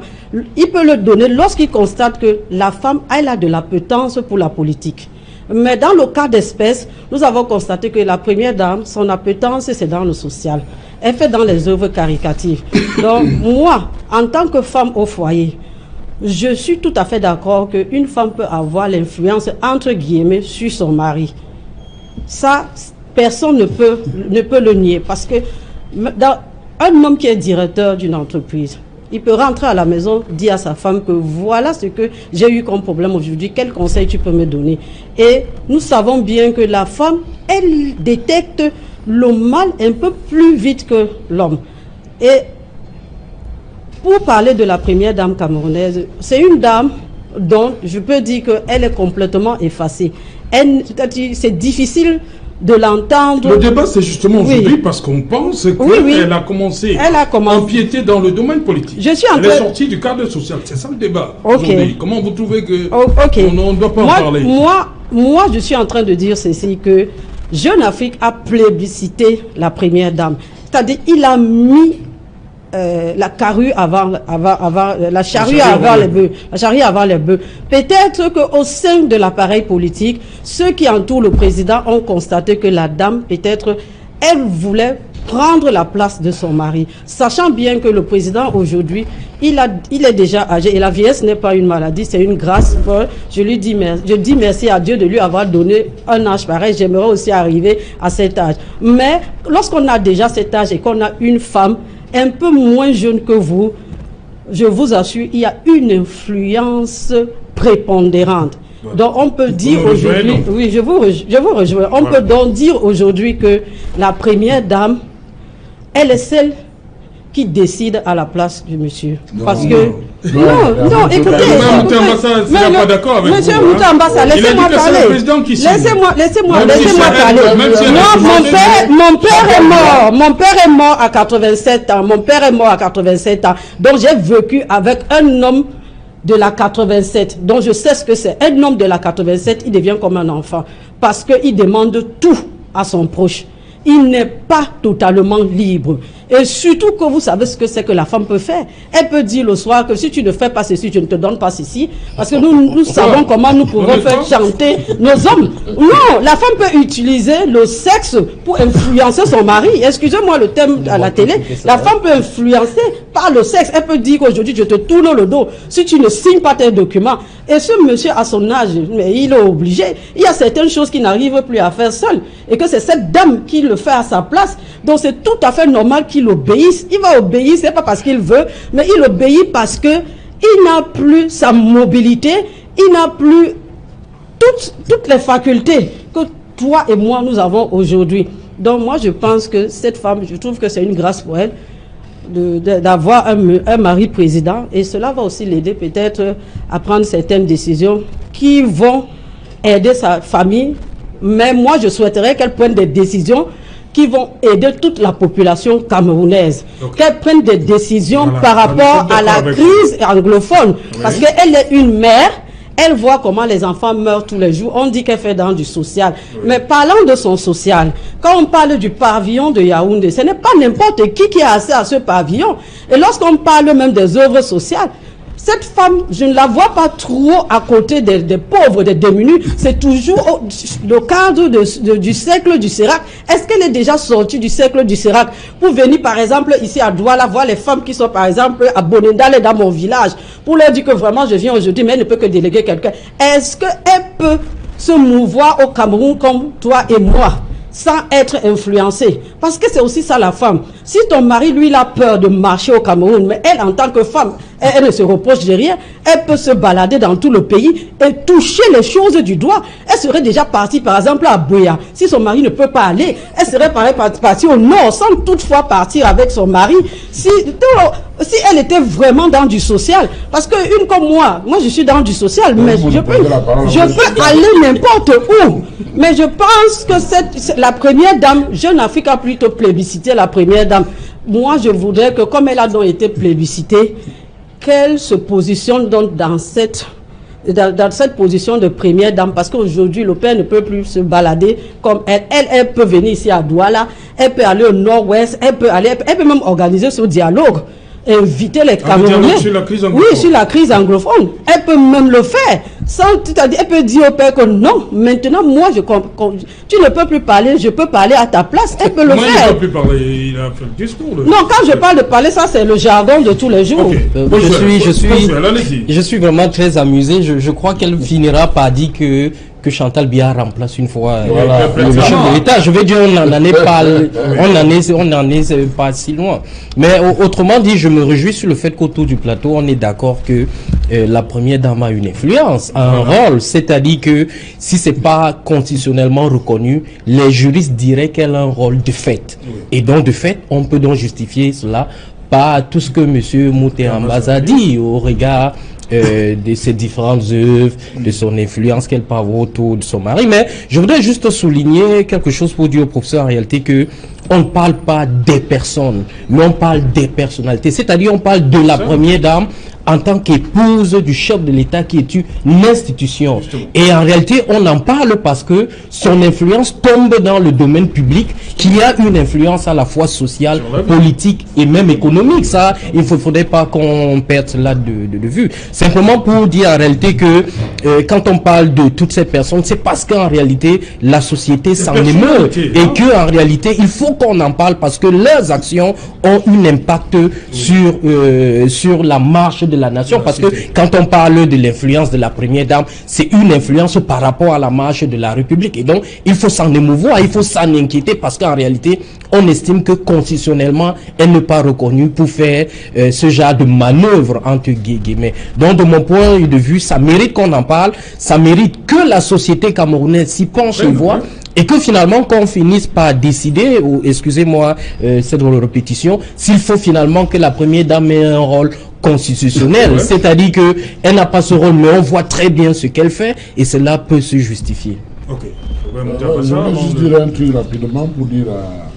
il peut le donner lorsqu'il constate que la femme, elle a de l'appétence pour la politique. Mais dans le cas d'espèce, nous avons constaté que la première dame, son appétence, c'est dans le social. Elle fait dans les œuvres caritatives. Donc, moi, en tant que femme au foyer, je suis tout à fait d'accord qu'une femme peut avoir l'influence, entre guillemets, sur son mari. Ça, personne ne peut le nier. Parce que un homme qui est directeur d'une entreprise, il peut rentrer à la maison, dire à sa femme que voilà ce que j'ai eu comme problème aujourd'hui, quel conseil tu peux me donner. Et nous savons bien que la femme, elle détecte le mal un peu plus vite que l'homme. Et pour parler de la première dame camerounaise, c'est une dame dont je peux dire qu'elle est complètement effacée. C'est difficile de l'entendre. Le débat, c'est justement aujourd'hui parce qu'on pense qu'elle a commencé à empiéter dans le domaine politique. Elle est sortie du cadre social. C'est ça le débat aujourd'hui. Comment vous trouvez que on ne doit pas en parler? Moi, je suis en train de dire ceci, que Jeune Afrique a plébiscité la première dame. C'est-à-dire, il a mis la charrue avant les bœufs. La charrue avant les bœufs. Peut-être qu'au sein de l'appareil politique, ceux qui entourent le président ont constaté que la dame, peut-être, elle voulait prendre la place de son mari, sachant bien que le président aujourd'hui, il est déjà âgé et la vieillesse n'est pas une maladie, c'est une grâce. Je dis merci à Dieu de lui avoir donné un âge pareil. J'aimerais aussi arriver à cet âge. Mais lorsqu'on a déjà cet âge et qu'on a une femme un peu moins jeune que vous, je vous assure, il y a une influence prépondérante. Donc on peut dire aujourd'hui, oui, je vous rejoins. On peut donc dire aujourd'hui que la première dame, elle est celle qui décide à la place du monsieur. Parce que non, écoutez, pas d'accord avec monsieur Moutambassa, laissez-moi parler. Laissez-moi parler. Non, mon père est mort à 87 ans. Mon père est mort à 87 ans. Donc j'ai vécu avec un homme de la 87. Donc je sais ce que c'est. Un homme de la 87, il devient comme un enfant. Parce qu'il demande tout à son proche. Il n'est pas totalement libre. Et surtout que vous savez ce que c'est que la femme peut faire. Elle peut dire le soir que si tu ne fais pas ceci, je ne te donne pas ceci. Parce que nous savons comment nous pouvons faire chanter nos hommes. Non, la femme peut utiliser le sexe pour influencer son mari. Excusez-moi le thème à la télé. La femme peut influencer par le sexe. Elle peut dire qu'aujourd'hui, je te tourne le dos si tu ne signes pas tes documents. Et ce monsieur, à son âge, mais il est obligé. Il y a certaines choses qu'il n'arrive plus à faire seul. Et que c'est cette dame qui le fait à sa place. Donc c'est tout à fait normal qu'il obéisse. Il va obéir, c'est pas parce qu'il veut, mais il obéit parce que il n'a plus sa mobilité, il n'a plus toutes les facultés que toi et moi nous avons aujourd'hui. Donc moi je pense que cette femme, je trouve que c'est une grâce pour elle d'avoir un mari président, et cela va aussi l'aider peut-être à prendre certaines décisions qui vont aider sa famille. Mais moi je souhaiterais qu'elle prenne des décisions qui vont aider toute la population camerounaise, qu'elle prenne des décisions par rapport à la crise anglophone, parce qu'elle est une mère. Elle voit comment les enfants meurent tous les jours. On dit qu'elle fait dans du social. Mais parlant de son social, quand on parle du pavillon de Yaoundé, ce n'est pas n'importe qui a accès à ce pavillon. Et lorsqu'on parle même des œuvres sociales, cette femme, je ne la vois pas trop à côté des pauvres, des démunis. C'est toujours le cadre du cercle du Sérac. Est-ce qu'elle est déjà sortie du cercle du Sérac pour venir, par exemple, ici à Douala, voir les femmes qui sont, par exemple, à Bonendal et dans mon village, pour leur dire que vraiment, je viens aujourd'hui, mais elle ne peut que déléguer quelqu'un. Est-ce qu'elle peut se mouvoir au Cameroun comme toi et moi, sans être influencée? Parce que c'est aussi ça la femme. Si ton mari, lui, il a peur de marcher au Cameroun, mais elle, en tant que femme, elle ne se reproche de rien, elle peut se balader dans tout le pays et toucher les choses du doigt. Elle serait déjà partie, par exemple, à Bouya. Si son mari ne peut pas aller, elle serait partie au nord, sans toutefois partir avec son mari. Si elle était vraiment dans du social, parce que une comme moi je suis dans du social, mais je peux aller n'importe où. Mais je pense que la première dame, Jeune Afrique a plutôt plébiscité la première dame. Moi, je voudrais que, comme elle a donc été plébiscitée, qu'elle se positionne donc dans cette position de première dame, parce qu'aujourd'hui, le père ne peut plus se balader comme elle. Elle peut venir ici à Douala, elle peut aller au nord-ouest, elle peut même organiser ce dialogue, inviter les Camerounais. Oui, sur la crise anglophone. Elle peut même le faire. Elle peut dire au père que non, maintenant, moi, tu ne peux plus parler, je peux parler à ta place. Elle peut le faire. Il ne peut plus parler, il a fait le discours. Non, quand je parle de parler, ça, c'est le jargon de tous les jours. Je suis vraiment très amusé. Je crois qu'elle finira par dire que Chantal Biya remplace une fois le chef de l'État. Je veux dire, on n'en est pas si loin. Mais autrement dit, je me réjouis sur le fait qu'autour du plateau, on est d'accord que la première dame a une influence, un rôle. C'est-à-dire que si c'est pas constitutionnellement reconnu, les juristes diraient qu'elle a un rôle de fait. Et donc, de fait, on peut donc justifier cela par tout ce que M. Mouté Ambaza dit au regard de ses différentes œuvres, de son influence qu'elle peut avoir autour de son mari. Mais je voudrais juste souligner quelque chose pour dire au professeur en réalité que on ne parle pas des personnes, mais on parle des personnalités. C'est-à-dire on parle de la première dame en tant qu'épouse du chef de l'État qui est une institution. Et en réalité, on en parle parce que son influence tombe dans le domaine public, qu'il y a une influence à la fois sociale, politique et même économique. Ça, il ne faudrait pas qu'on perde cela de vue. Simplement pour dire en réalité que quand on parle de toutes ces personnes, c'est parce qu'en réalité, la société s'en émeut. Et qu'en réalité, il faut qu'on en parle parce que leurs actions ont un impact sur la marche de la nation, parce que quand on parle de l'influence de la première dame, c'est une influence par rapport à la marche de la République, et donc il faut s'en émouvoir, il faut s'en inquiéter, parce qu'en réalité on estime que constitutionnellement elle n'est pas reconnue pour faire ce genre de manœuvre entre guillemets. Donc de mon point de vue, ça mérite qu'on en parle, ça mérite que la société camerounaise s'y penche et voit, et que finalement qu'on finisse par décider, ou excusez-moi cette répétition, s'il faut finalement que la première dame ait un rôle constitutionnel, c'est-à-dire que elle n'a pas ce rôle, mais on voit très bien ce qu'elle fait, et cela peut se justifier. Ok. Je vais juste dire un truc rapidement pour dire à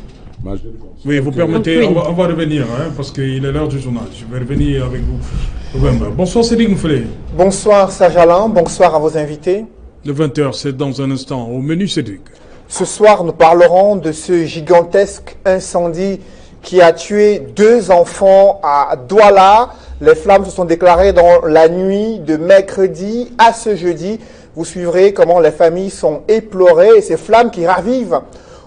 Major. Oui, vous permettez, on va revenir, parce qu'il est l'heure du journal. Je vais revenir avec vous. Bonsoir Cédric Mouffelé. Bonsoir Serge Alain, bonsoir à vos invités. Le 20h, c'est dans un instant. Au menu Cédric. Ce soir, nous parlerons de ce gigantesque incendie qui a tué 2 enfants à Douala. Les flammes se sont déclarées dans la nuit de mercredi à ce jeudi. Vous suivrez comment les familles sont éplorées et ces flammes qui ravivent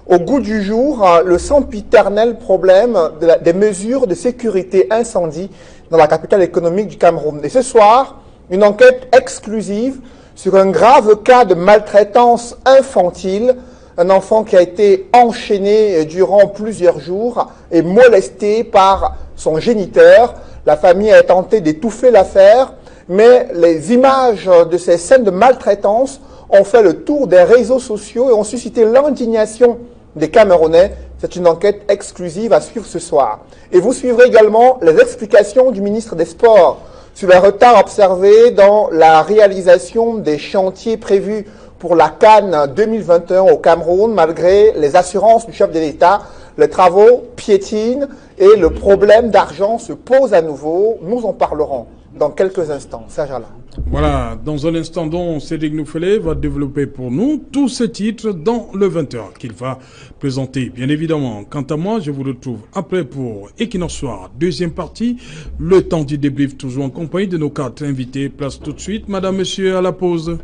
au goût du jour le sempiternel problème des mesures de sécurité incendie dans la capitale économique du Cameroun. Et ce soir, une enquête exclusive sur un grave cas de maltraitance infantile. Un enfant qui a été enchaîné durant plusieurs jours et molesté par son géniteur. La famille a tenté d'étouffer l'affaire, mais les images de ces scènes de maltraitance ont fait le tour des réseaux sociaux et ont suscité l'indignation des Camerounais. C'est une enquête exclusive à suivre ce soir. Et vous suivrez également les explications du ministre des Sports sur les retards observés dans la réalisation des chantiers prévus pour la CAN 2021 au Cameroun, malgré les assurances du chef de l'État. Les travaux piétinent et le problème d'argent se pose à nouveau. Nous en parlerons dans quelques instants. Serge Alain. Voilà, dans un instant, donc, Cédric Noufélé va développer pour nous tous ces titres dans le 20h qu'il va présenter, bien évidemment. Quant à moi, je vous retrouve après pour Equinox Soir, deuxième partie. Le temps du débrief, toujours en compagnie de nos 4 invités. Place tout de suite, madame, monsieur, à la pause.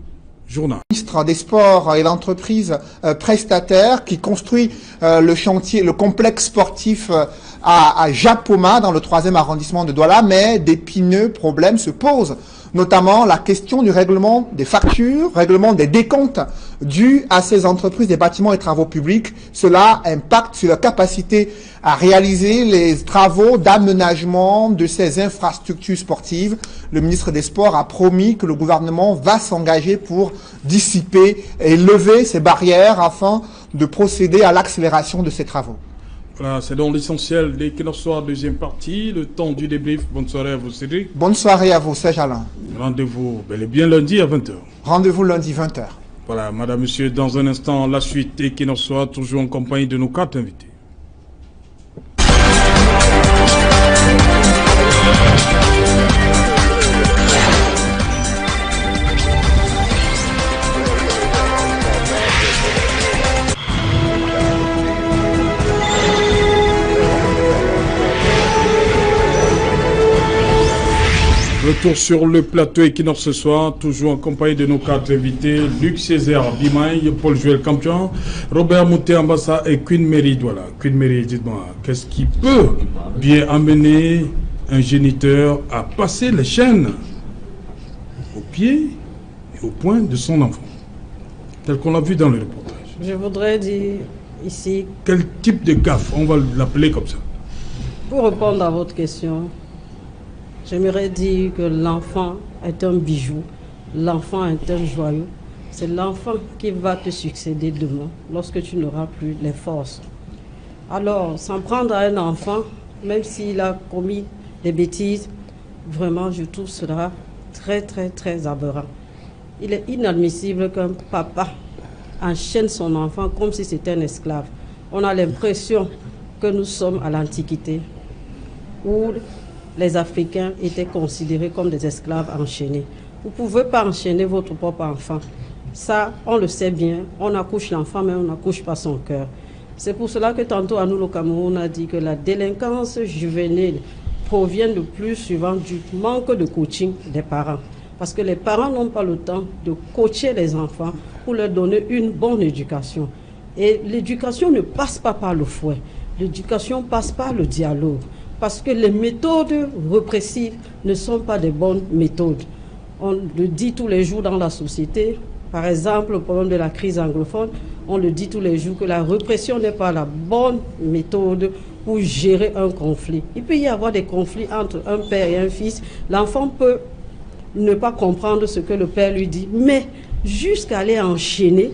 Journal. Le ministre des Sports et l'entreprise prestataire qui construit le chantier, le complexe sportif à Japoma dans le 3e arrondissement de Douala, mais d'épineux problèmes se posent, notamment la question du règlement des factures, règlement des décomptes dus à ces entreprises des bâtiments et travaux publics. Cela impacte sur la capacité à réaliser les travaux d'aménagement de ces infrastructures sportives. Le ministre des Sports a promis que le gouvernement va s'engager pour dissiper et lever ces barrières afin de procéder à l'accélération de ces travaux. Voilà, c'est donc l'essentiel des Equinox Soir, deuxième partie, le temps du débrief. Bonne soirée à vous, Cédric. Bonne soirée à vous, Serge Alain. Rendez-vous bel et bien lundi à 20h. Rendez-vous lundi 20h. Voilà, madame, monsieur, dans un instant, la suite Equinox Soir, toujours en compagnie de nos 4 invités. Retour sur le plateau Equinox ce soir, toujours en compagnie de nos 4 invités, Luc Césaire Bimaï, Paul-Joël Campion, Robert Mouté Ambassa et Queen Mary Douala. Queen Mary, dites-moi, qu'est-ce qui peut bien amener un géniteur à passer les chaînes au pied et au poing de son enfant, tel qu'on l'a vu dans le reportage? Je voudrais dire ici... Quel type de gaffe, on va l'appeler comme ça? Pour répondre à votre question, j'aimerais dire que l'enfant est un bijou, l'enfant est un joyau. C'est l'enfant qui va te succéder demain, lorsque tu n'auras plus les forces. Alors, s'en prendre à un enfant, même s'il a commis des bêtises, vraiment, je trouve cela très, très, très aberrant. Il est inadmissible qu'un papa enchaîne son enfant comme si c'était un esclave. On a l'impression que nous sommes à l'Antiquité, où les Africains étaient considérés comme des esclaves enchaînés. Vous ne pouvez pas enchaîner votre propre enfant. Ça, on le sait bien. On accouche l'enfant, mais on n'accouche pas son cœur. C'est pour cela que tantôt à nous, le Cameroun, on a dit que la délinquance juvénile provient le plus souvent du manque de coaching des parents. Parce que les parents n'ont pas le temps de coacher les enfants pour leur donner une bonne éducation. Et l'éducation ne passe pas par le fouet. L'éducation passe par le dialogue. Parce que les méthodes répressives ne sont pas des bonnes méthodes. On le dit tous les jours dans la société. Par exemple, le problème de la crise anglophone, on le dit tous les jours que la répression n'est pas la bonne méthode pour gérer un conflit. Il peut y avoir des conflits entre un père et un fils. L'enfant peut ne pas comprendre ce que le père lui dit, mais jusqu'à aller enchaîner,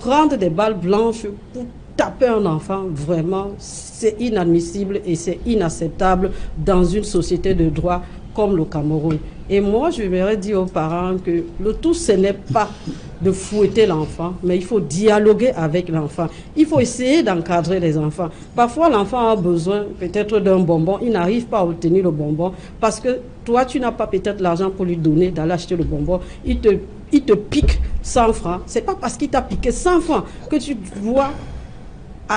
prendre des balles blanches pour taper un enfant, vraiment, c'est inadmissible et c'est inacceptable dans une société de droit comme le Cameroun. Et moi, je voudrais dire aux parents que le tout, ce n'est pas de fouetter l'enfant, mais il faut dialoguer avec l'enfant. Il faut essayer d'encadrer les enfants. Parfois, l'enfant a besoin peut-être d'un bonbon, il n'arrive pas à obtenir le bonbon parce que toi, tu n'as pas peut-être l'argent pour lui donner, d'aller acheter le bonbon. Il te pique 100 francs. Ce n'est pas parce qu'il t'a piqué 100 francs que tu dois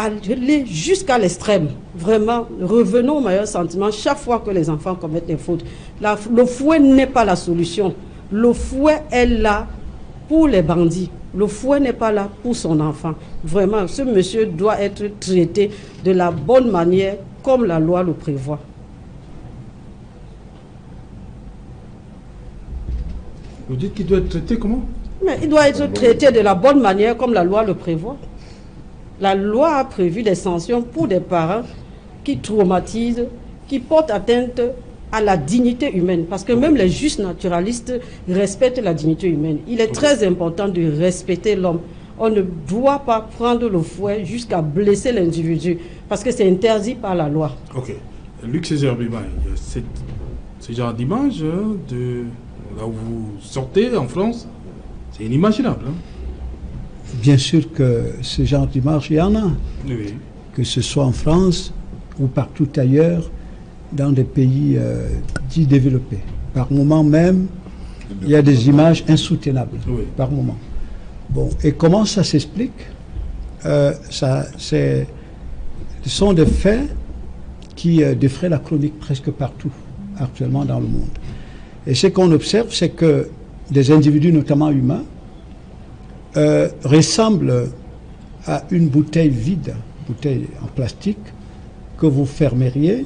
aller jusqu'à l'extrême. Vraiment, revenons au meilleur sentiment chaque fois que les enfants commettent des fautes. Le fouet n'est pas la solution. Le fouet est là pour les bandits. Le fouet n'est pas là pour son enfant. Vraiment, ce monsieur doit être traité de la bonne manière comme la loi le prévoit. Vous dites qu'il doit être traité comment? Mais il doit être traité de la bonne manière comme la loi le prévoit. La loi a prévu des sanctions pour des parents qui traumatisent, qui portent atteinte à la dignité humaine. Parce que même les justes naturalistes respectent la dignité humaine. Il est très important de respecter l'homme. On ne doit pas prendre le fouet jusqu'à blesser l'individu, parce que c'est interdit par la loi. Ok. Luc Césaire Bibaye, il y a ce genre d'image de là où vous sortez en France, c'est inimaginable. Hein? Bien sûr que ce genre d'image, il y en a. Oui. Que ce soit en France ou partout ailleurs, dans des pays dits développés. Par moment même, il y a des images insoutenables. Oui. Par moment. Bon, et comment ça s'explique? Ce sont des faits qui défraient la chronique presque partout, actuellement dans le monde. Et ce qu'on observe, c'est que des individus, notamment humains, ressemblent à une bouteille vide, bouteille en plastique, que vous fermeriez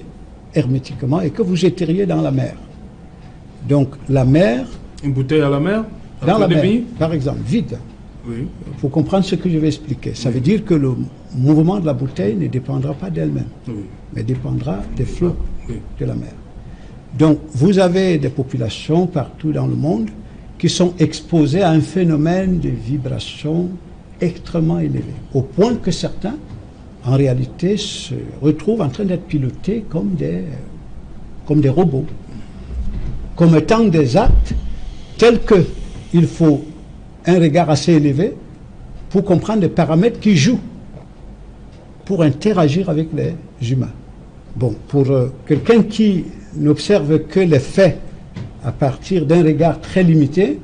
hermétiquement et que vous jetteriez dans la mer. Donc la mer... Une bouteille à la mer? Dans la mer, par exemple, vide. Oui. Il faut comprendre ce que je vais expliquer. Ça veut dire que le mouvement de la bouteille ne dépendra pas d'elle-même, mais dépendra des flots de la mer. Donc vous avez des populations partout dans le monde qui sont exposées à un phénomène de vibration extrêmement élevé, au point que certains, en réalité, se retrouvent en train d'être pilotés comme des robots, commettant des actes tels qu'il faut un regard assez élevé pour comprendre les paramètres qui jouent pour interagir avec les humains. Bon, pour quelqu'un qui n'observe que les faits à partir d'un regard très limité,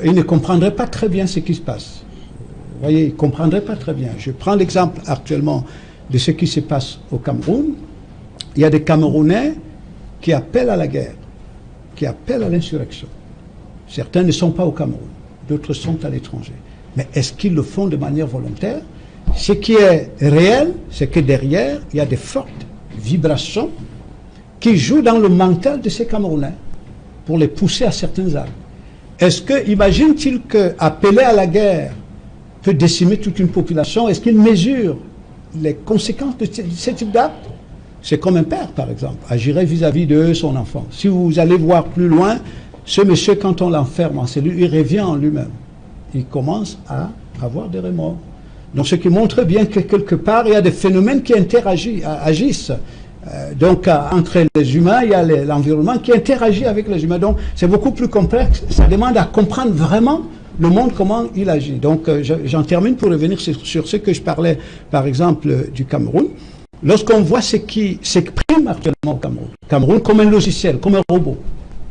il ne comprendrait pas très bien ce qui se passe. Vous voyez, il ne comprendrait pas très bien. Je prends l'exemple actuellement de ce qui se passe au Cameroun. Il y a des Camerounais qui appellent à la guerre, qui appellent à l'insurrection. Certains ne sont pas au Cameroun, d'autres sont à l'étranger. Mais est-ce qu'ils le font de manière volontaire? Ce qui est réel, c'est que derrière, il y a des fortes vibrations qui jouent dans le mental de ces Camerounais pour les pousser à certains actes. Est-ce que, imagine-t-il qu'appeler à la guerre peut décimer toute une population? Est-ce qu'il mesure les conséquences de ce type d'acte? C'est comme un père, par exemple, agirait vis-à-vis de son enfant. Si vous allez voir plus loin, ce monsieur, quand on l'enferme en cellule, il revient en lui-même. Il commence à avoir des remords. Donc, ce qui montre bien que quelque part, il y a des phénomènes qui agissent. Donc, entre les humains, il y a l'environnement qui interagit avec les humains. Donc, c'est beaucoup plus complexe. Ça demande à comprendre vraiment le monde, comment il agit. Donc, j'en termine pour revenir sur ce que je parlais, par exemple, du Cameroun. Lorsqu'on voit ce qui s'exprime actuellement au Cameroun, Cameroun comme un logiciel, comme un robot,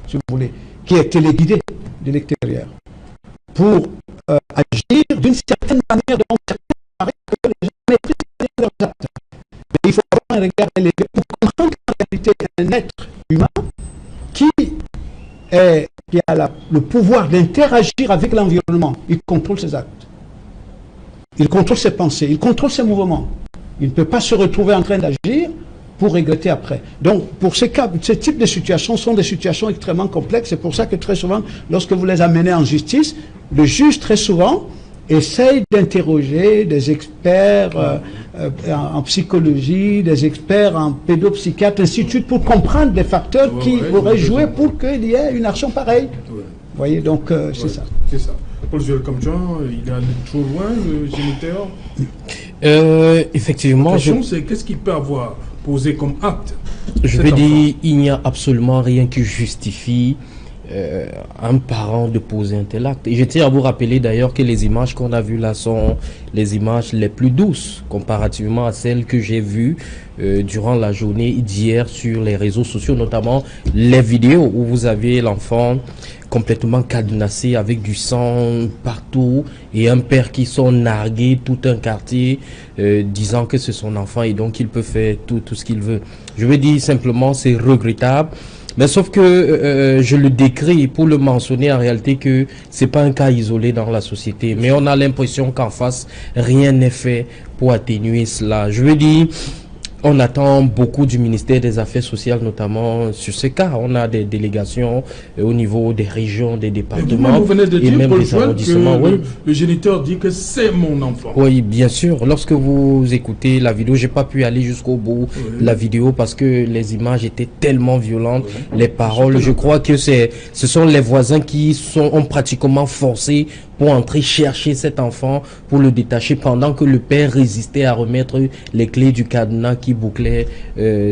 si vous voulez, qui est téléguidé de l'extérieur, pour agir d'une certaine manière, donc certaines paraît que les gens maîtrisent leurs actes. Mais il faut avoir un regard élevé pour comprendre qu'en réalité, un être humain qui a le pouvoir d'interagir avec l'environnement, il contrôle ses actes. Il contrôle ses pensées, il contrôle ses mouvements. Il ne peut pas se retrouver en train d'agir pour regretter après. Donc, pour ce type de situations sont des situations extrêmement complexes. C'est pour ça que très souvent, lorsque vous les amenez en justice, le juge, très souvent, essaye d'interroger des experts en psychologie, des experts en pédopsychiatre, ainsi de suite, pour comprendre des facteurs qui auraient joué pour qu'il y ait une action pareille. Vous voyez, donc c'est ça. C'est ça. Paul-Joël Kamdjan, il est allé trop loin, le géniteur. Effectivement. La question, c'est qu'est-ce qu'il peut avoir posé comme acte? Je vais dire, il n'y a absolument rien qui justifie un parent de poser un tel acte. Et je tiens à vous rappeler d'ailleurs que les images qu'on a vues là sont les images les plus douces comparativement à celles que j'ai vues durant la journée d'hier sur les réseaux sociaux, notamment les vidéos où vous aviez l'enfant complètement cadenassé avec du sang partout et un père qui sont nargué tout un quartier disant que c'est son enfant et donc il peut faire tout ce qu'il veut. Je veux dire simplement c'est regrettable. Mais sauf que je le décris pour le mentionner en réalité que c'est pas un cas isolé dans la société. Mais on a l'impression qu'en face, rien n'est fait pour atténuer cela. Je veux dire, on attend beaucoup du ministère des Affaires sociales, notamment sur ce cas. On a des délégations au niveau des régions, des départements vous venez de dire, même des arrondissements. Que le géniteur dit que c'est mon enfant. Oui, bien sûr. Lorsque vous écoutez la vidéo, j'ai pas pu aller jusqu'au bout de la vidéo parce que les images étaient tellement violentes. Les paroles, je crois que ce sont les voisins qui ont pratiquement forcé pour entrer chercher cet enfant, pour le détacher pendant que le père résistait à remettre les clés du cadenas qui bouclait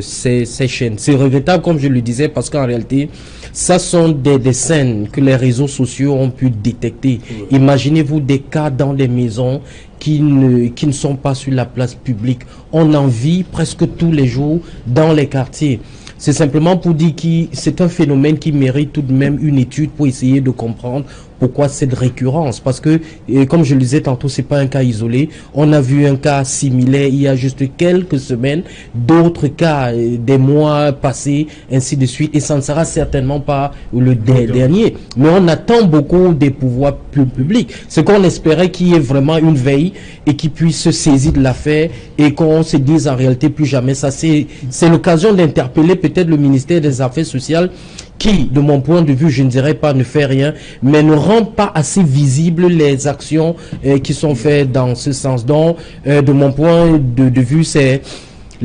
ces chaînes. C'est regrettable, comme je le disais, parce qu'en réalité, ça sont des scènes que les réseaux sociaux ont pu détecter. Imaginez-vous des cas dans des maisons qui ne sont pas sur la place publique. On en vit presque tous les jours dans les quartiers. C'est simplement pour dire que c'est un phénomène qui mérite tout de même une étude pour essayer de comprendre pourquoi cette récurrence. Parce que, comme je le disais tantôt, c'est pas un cas isolé. On a vu un cas similaire il y a juste quelques semaines, d'autres cas des mois passés, ainsi de suite. Et ça ne sera certainement pas le dernier. Mais on attend beaucoup des pouvoirs publics. C'est qu'on espérait qu'il y ait vraiment une veille et qu'ils puissent se saisir de l'affaire et qu'on se dise en réalité plus jamais ça. C'est l'occasion d'interpeller peut-être le ministère des Affaires sociales qui, de mon point de vue, je ne dirais pas ne fait rien, mais ne rend pas assez visibles les actions qui sont faites dans ce sens. Donc, de mon point de vue, c'est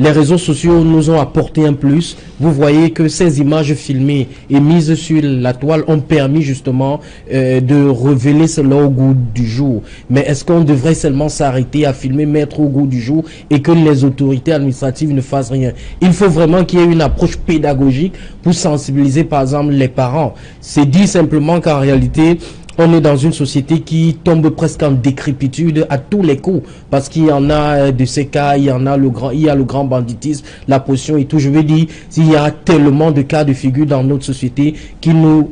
les réseaux sociaux nous ont apporté un plus. Vous voyez que ces images filmées et mises sur la toile ont permis justement de révéler cela au goût du jour. Mais est-ce qu'on devrait seulement s'arrêter à filmer, mettre au goût du jour et que les autorités administratives ne fassent rien? Il faut vraiment qu'il y ait une approche pédagogique pour sensibiliser par exemple les parents. C'est dit simplement qu'en réalité, on est dans une société qui tombe presque en décrépitude à tous les coups, parce qu'il y en a de ces cas, il y a le grand banditisme, la potion et tout. Je veux dire, il y a tellement de cas de figure dans notre société qui nous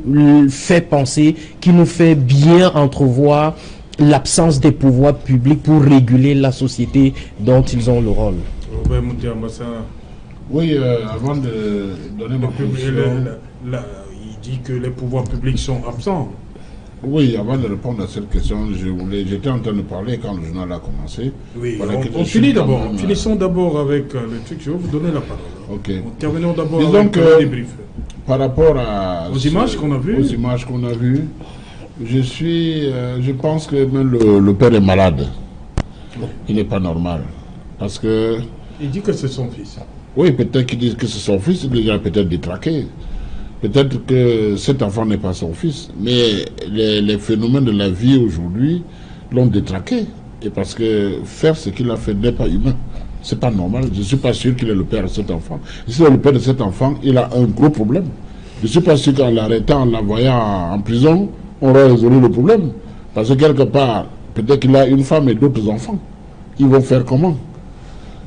fait penser, qui nous fait bien entrevoir l'absence des pouvoirs publics pour réguler la société dont ils ont le rôle. Oui, avant de donner ma position, il dit que les pouvoirs publics sont absents. Oui, avant de répondre à cette question, j'étais en train de parler quand le journal a commencé. Oui, voilà, on finit d'abord. Finissons d'abord avec le truc. Je vais vous donner la parole. Ok. Terminons d'abord avec le débrief. Par rapport aux images qu'on a vues. Aux images qu'on a vues, je pense que même le père est malade. Il n'est pas normal. Parce que... Il dit que c'est son fils. Oui, peut-être qu'il dit que c'est son fils, il a peut-être détraqué. Peut-être que cet enfant n'est pas son fils, mais les phénomènes de la vie aujourd'hui l'ont détraqué. Et parce que faire ce qu'il a fait n'est pas humain. C'est pas normal. Je ne suis pas sûr qu'il est le père de cet enfant. Si c'est le père de cet enfant, il a un gros problème. Je ne suis pas sûr qu'en l'arrêtant, en l'envoyant en prison, on aura résolu le problème. Parce que quelque part, peut-être qu'il a une femme et d'autres enfants. Ils vont faire comment?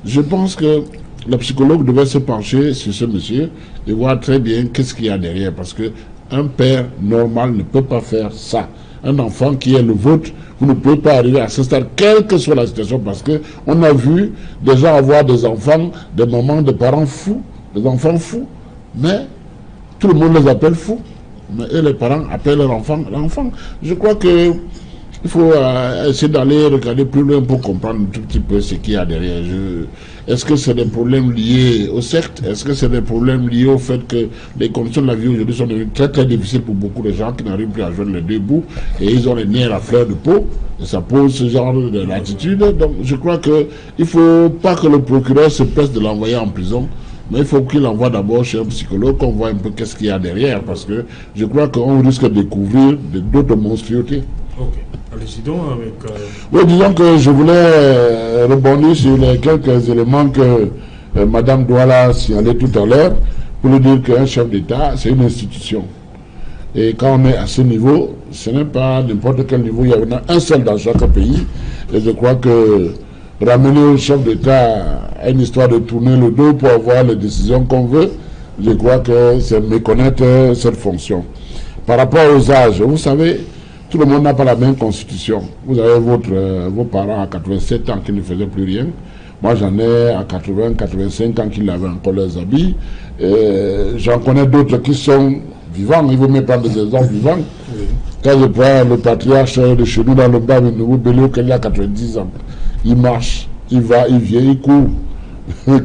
Je pense que le psychologue devait se pencher sur ce monsieur et voir très bien qu'est-ce qu'il y a derrière. Parce qu'un père normal ne peut pas faire ça. Un enfant qui est le vôtre, vous ne pouvez pas arriver à ce stade, quelle que soit la situation, parce qu'on a vu des gens avoir des enfants, des mamans, des parents fous, des enfants fous, mais tout le monde les appelle fous. Mais eux, les parents appellent leur enfant l'enfant. Je crois que il faut essayer d'aller regarder plus loin pour comprendre un tout petit peu ce qu'il y a derrière. Est-ce que c'est des problèmes liés aux sectes? Est-ce que c'est des problèmes liés au fait que les conditions de la vie aujourd'hui sont devenues très très difficiles pour beaucoup de gens qui n'arrivent plus à joindre les deux bouts et ils ont les nerfs à fleur de peau et ça pose ce genre d'attitude. Donc je crois qu'il ne faut pas que le procureur se presse de l'envoyer en prison, mais il faut qu'il l'envoie d'abord chez un psychologue, qu'on voit un peu qu'est-ce qu'il y a derrière, parce que je crois qu'on risque de découvrir d'autres monstruosités. Ok. Allez-y donc avec... Oui, disons que je voulais rebondir sur les quelques éléments que Madame Douala signalait tout à l'heure, pour lui dire qu'un chef d'État, c'est une institution. Et quand on est à ce niveau, ce n'est pas n'importe quel niveau, il y en a un seul dans chaque pays. Et je crois que ramener au chef d'État à une histoire de tourner le dos pour avoir les décisions qu'on veut, je crois que c'est méconnaître cette fonction. Par rapport aux âges, vous savez, tout le monde n'a pas la même constitution. Vous avez vos parents à 87 ans qui ne faisaient plus rien. Moi, j'en ai à 80, 85 ans qui avaient encore leurs habits. J'en connais d'autres qui sont vivants. Il vaut même prendre des exemples vivants. Oui. Quand je prends le patriarche de chez nous dans le bas, le nouveau Bello, qui a 90 ans. Il marche, il va, il vient, il court.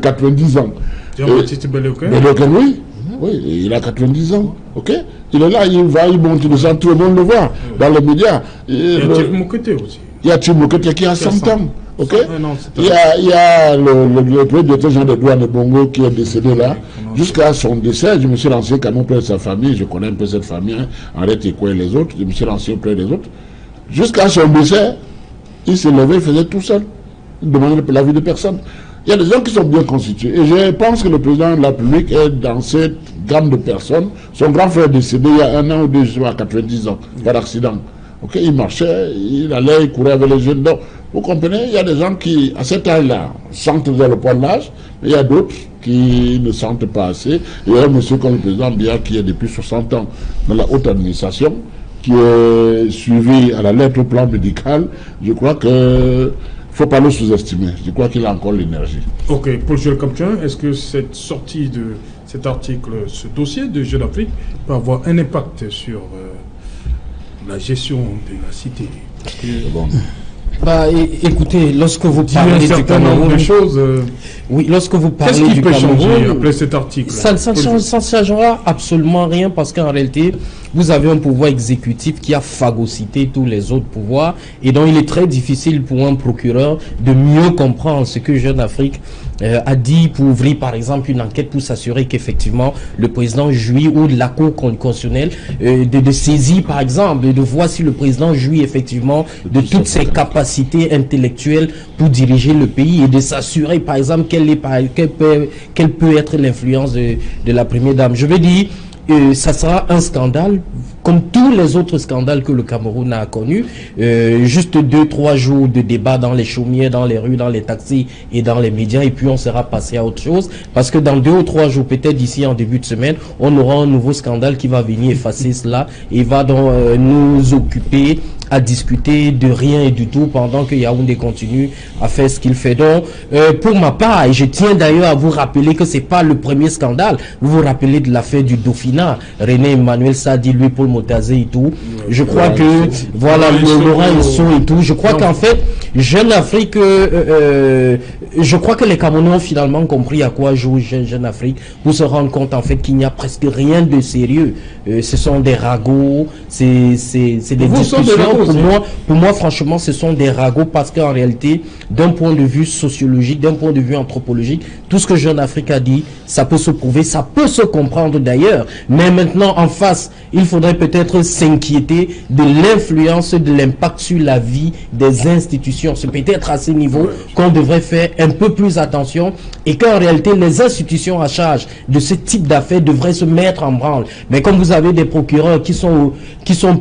90 ans. Jean-Baptiste Belloquin, oui. Oui, il a 90 ans. Ok, il est là, il va, il monte, il sent, tout le monde le voit dans les médias. Il y a Thierry Mokete aussi. Il y a Thierry Mokete qui a 100 ans. Ok, non, il y a le président Jean de Douane de Bongo qui est décédé là. Jusqu'à son décès, je me suis renseigné quand même auprès de sa famille. Je connais un peu cette famille, hein, Arrête et quoi et les autres. Je me suis renseigné auprès des autres. Jusqu'à son décès, il s'est levé, il faisait tout seul. Il demandait l'avis de personne. Il y a des gens qui sont bien constitués. Et je pense que le président de la République est dans cette gamme de personnes. Son grand frère est décédé il y a 1 an ou 2 jours à 90 ans, par accident. Okay, il marchait, il allait, il courait avec les jeunes. Donc, vous comprenez, il y a des gens qui, à cet âge-là, sentent vers le point de l'âge, mais il y a d'autres qui ne sentent pas assez. Il y a un monsieur comme le président Biya qui est depuis 60 ans dans la haute administration, qui est suivi à la lettre au plan médical. Je crois que il ne faut pas le sous-estimer. Je crois qu'il a encore l'énergie. Ok, Paul-Jules Captain, est-ce que cette sortie de cet article, ce dossier de Jeune Afrique peut avoir un impact sur la gestion de la cité? Bon. Bah, écoutez, lorsque vous parlez du Cameroun, oui, lorsque vous parlez qu'est-ce qui peut Cameroun, changer après cet article? Ça ne changera absolument rien parce qu'en réalité, vous avez un pouvoir exécutif qui a phagocyté tous les autres pouvoirs et donc il est très difficile pour un procureur de mieux comprendre ce que Jeune Afrique a dit pour ouvrir par exemple une enquête pour s'assurer qu'effectivement le président jouit ou de la Cour constitutionnelle de saisir par exemple, de voir si le président jouit effectivement de toutes ses capacités intellectuelles pour diriger le pays et de s'assurer par exemple quelle peut être l'influence de la première dame. Je veux dire, ça sera un scandale comme tous les autres scandales que le Cameroun a connus. Juste 2-3 jours de débat dans les chaumières, dans les rues, dans les taxis et dans les médias, et puis on sera passé à autre chose, parce que dans 2 ou 3 jours, peut-être d'ici en début de semaine, on aura un nouveau scandale qui va venir effacer cela et va donc nous occuper à discuter de rien et du tout pendant que Yaoundé continue à faire ce qu'il fait. Donc, pour ma part, et je tiens d'ailleurs à vous rappeler que c'est pas le premier scandale. Vous vous rappelez de l'affaire du Dauphinat, René Emmanuel Sadi, lui, Paul Motazé et tout. Je crois que, voilà, Laurent Esso et tout. Je crois qu'en fait, Jeune Afrique, je crois que les Camerounais ont finalement compris à quoi joue Jeune Afrique pour se rendre compte en fait qu'il n'y a presque rien de sérieux. Ce sont des ragots, c'est des discussions. Pour moi, franchement, ce sont des ragots parce qu'en réalité, d'un point de vue sociologique, d'un point de vue anthropologique, tout ce que Jeune Afrique a dit, ça peut se prouver, ça peut se comprendre d'ailleurs. Mais maintenant, en face, il faudrait peut-être s'inquiéter de l'influence, de l'impact sur la vie des institutions. C'est peut-être à ce niveau qu'on devrait faire un peu plus attention et qu'en réalité, les institutions à charge de ce type d'affaires devraient se mettre en branle. Mais comme vous avez des procureurs qui sont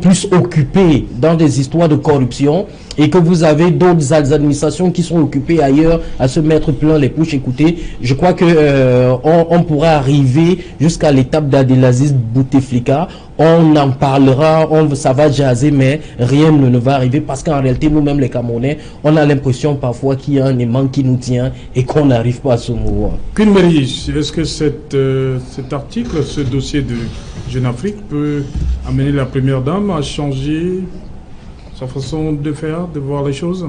plus occupés dans des histoires de corruption et que vous avez d'autres administrations qui sont occupées ailleurs à se mettre plein les pouches, écoutez, je crois que on pourra arriver jusqu'à l'étape d'Abdelaziz Bouteflika. On en parlera, ça va jaser, mais rien ne va arriver parce qu'en réalité, nous-mêmes les Camerounais, on a l'impression parfois qu'il y a un aimant qui nous tient et qu'on n'arrive pas à se mouvoir. Queen Mary, est-ce que cet article, ce dossier de Jeune Afrique peut amener la première dame à changer sa façon de faire, de voir les choses?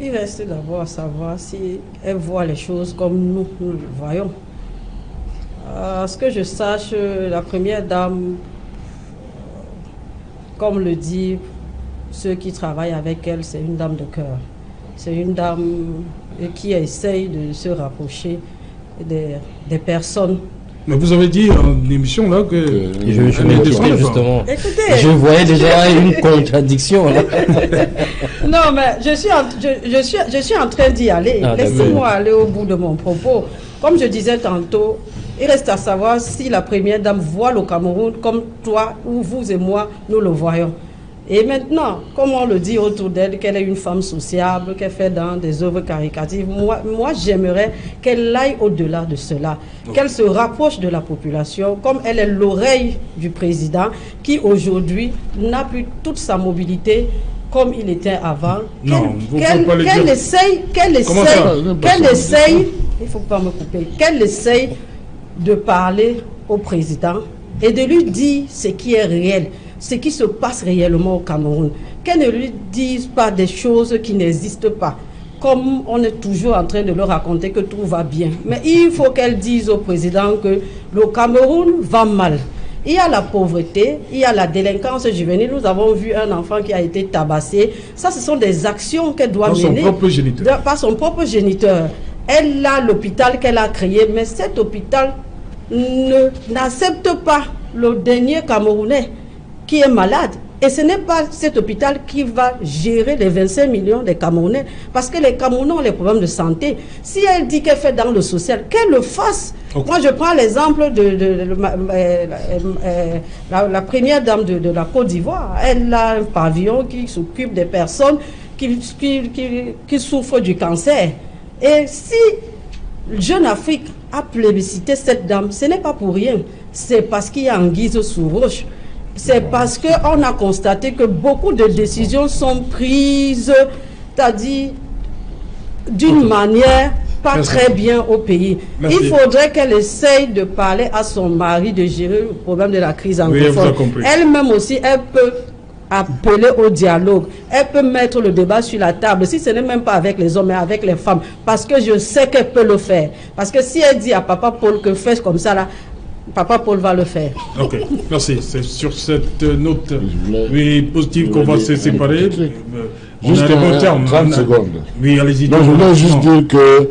Il reste d'abord à savoir si elle voit les choses comme nous le voyons. À ce que je sache, la première dame, comme le disent ceux qui travaillent avec elle, c'est une dame de cœur. C'est une dame qui essaye de se rapprocher des personnes. Mais vous avez dit en émission là que justement. Écoutez, je voyais déjà une contradiction là. Non, mais je suis en train d'y aller. Laissez-moi aller au bout de mon propos. Comme je disais tantôt, Il reste à savoir si la première dame voit le Cameroun comme toi ou vous et moi, nous le voyons. Et maintenant, comme on le dit autour d'elle, qu'elle est une femme sociable, qu'elle fait dans des œuvres caricatives, moi j'aimerais qu'elle aille au-delà de cela, qu'elle se rapproche de la population, comme elle est l'oreille du président, qui aujourd'hui n'a plus toute sa mobilité comme il était avant. Qu'elle essaye, il faut pas me couper, qu'elle essaye de parler au président et de lui dire ce qui est réel, ce qui se passe réellement au Cameroun. Qu'elle ne lui dise pas des choses qui n'existent pas, comme on est toujours en train de leur raconter que tout va bien. Mais il faut qu'elle dise au président que le Cameroun va mal. Il y a la pauvreté, il y a la délinquance juvénile. Nous avons vu un enfant qui a été tabassé. Ça, ce sont des actions qu'elle doit mener par son propre géniteur. Elle a l'hôpital qu'elle a créé, mais cet hôpital n'accepte pas le dernier Camerounais qui est malade. Et ce n'est pas cet hôpital qui va gérer les 25 millions des Camerounais, parce que les Camerounais ont les problèmes de santé. Si elle dit qu'elle fait dans le social, qu'elle le fasse. Okay. Moi, je prends l'exemple de la première dame de la Côte d'Ivoire. Elle a un pavillon qui s'occupe des personnes qui souffrent du cancer. Et si Jeune Afrique a plébiscité cette dame, ce n'est pas pour rien. C'est parce qu'il y a anguille sous roche. C'est parce qu'on a constaté que beaucoup de décisions sont prises, c'est-à-dire d'une manière pas très bien au pays. Merci. Il faudrait qu'elle essaye de parler à son mari, de gérer le problème de la crise anglophone. Elle-même aussi, elle peut appeler au dialogue. Elle peut mettre le débat sur la table, si ce n'est même pas avec les hommes, mais avec les femmes. Parce que je sais qu'elle peut le faire. Parce que si elle dit à Papa Paul que fais comme ça, là, Papa Paul va le faire. Ok, merci. C'est sur cette note positive qu'on va se séparer. Juste 30 secondes. Oui, allez-y. Je voulais juste dire que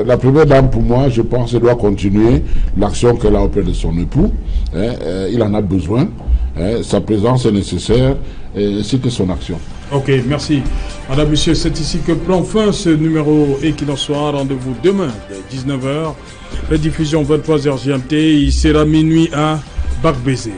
la première dame, pour moi, je pense qu'elle doit continuer l'action qu'elle a auprès de son époux. Il en a besoin. Sa présence est nécessaire, ainsi que son action. Ok, merci. Madame, Monsieur, c'est ici que prend fin ce numéro Equinoxe Soir. Rendez-vous demain dès 19h. Rediffusion 23h GMT. Il sera minuit à Bac-Baiser.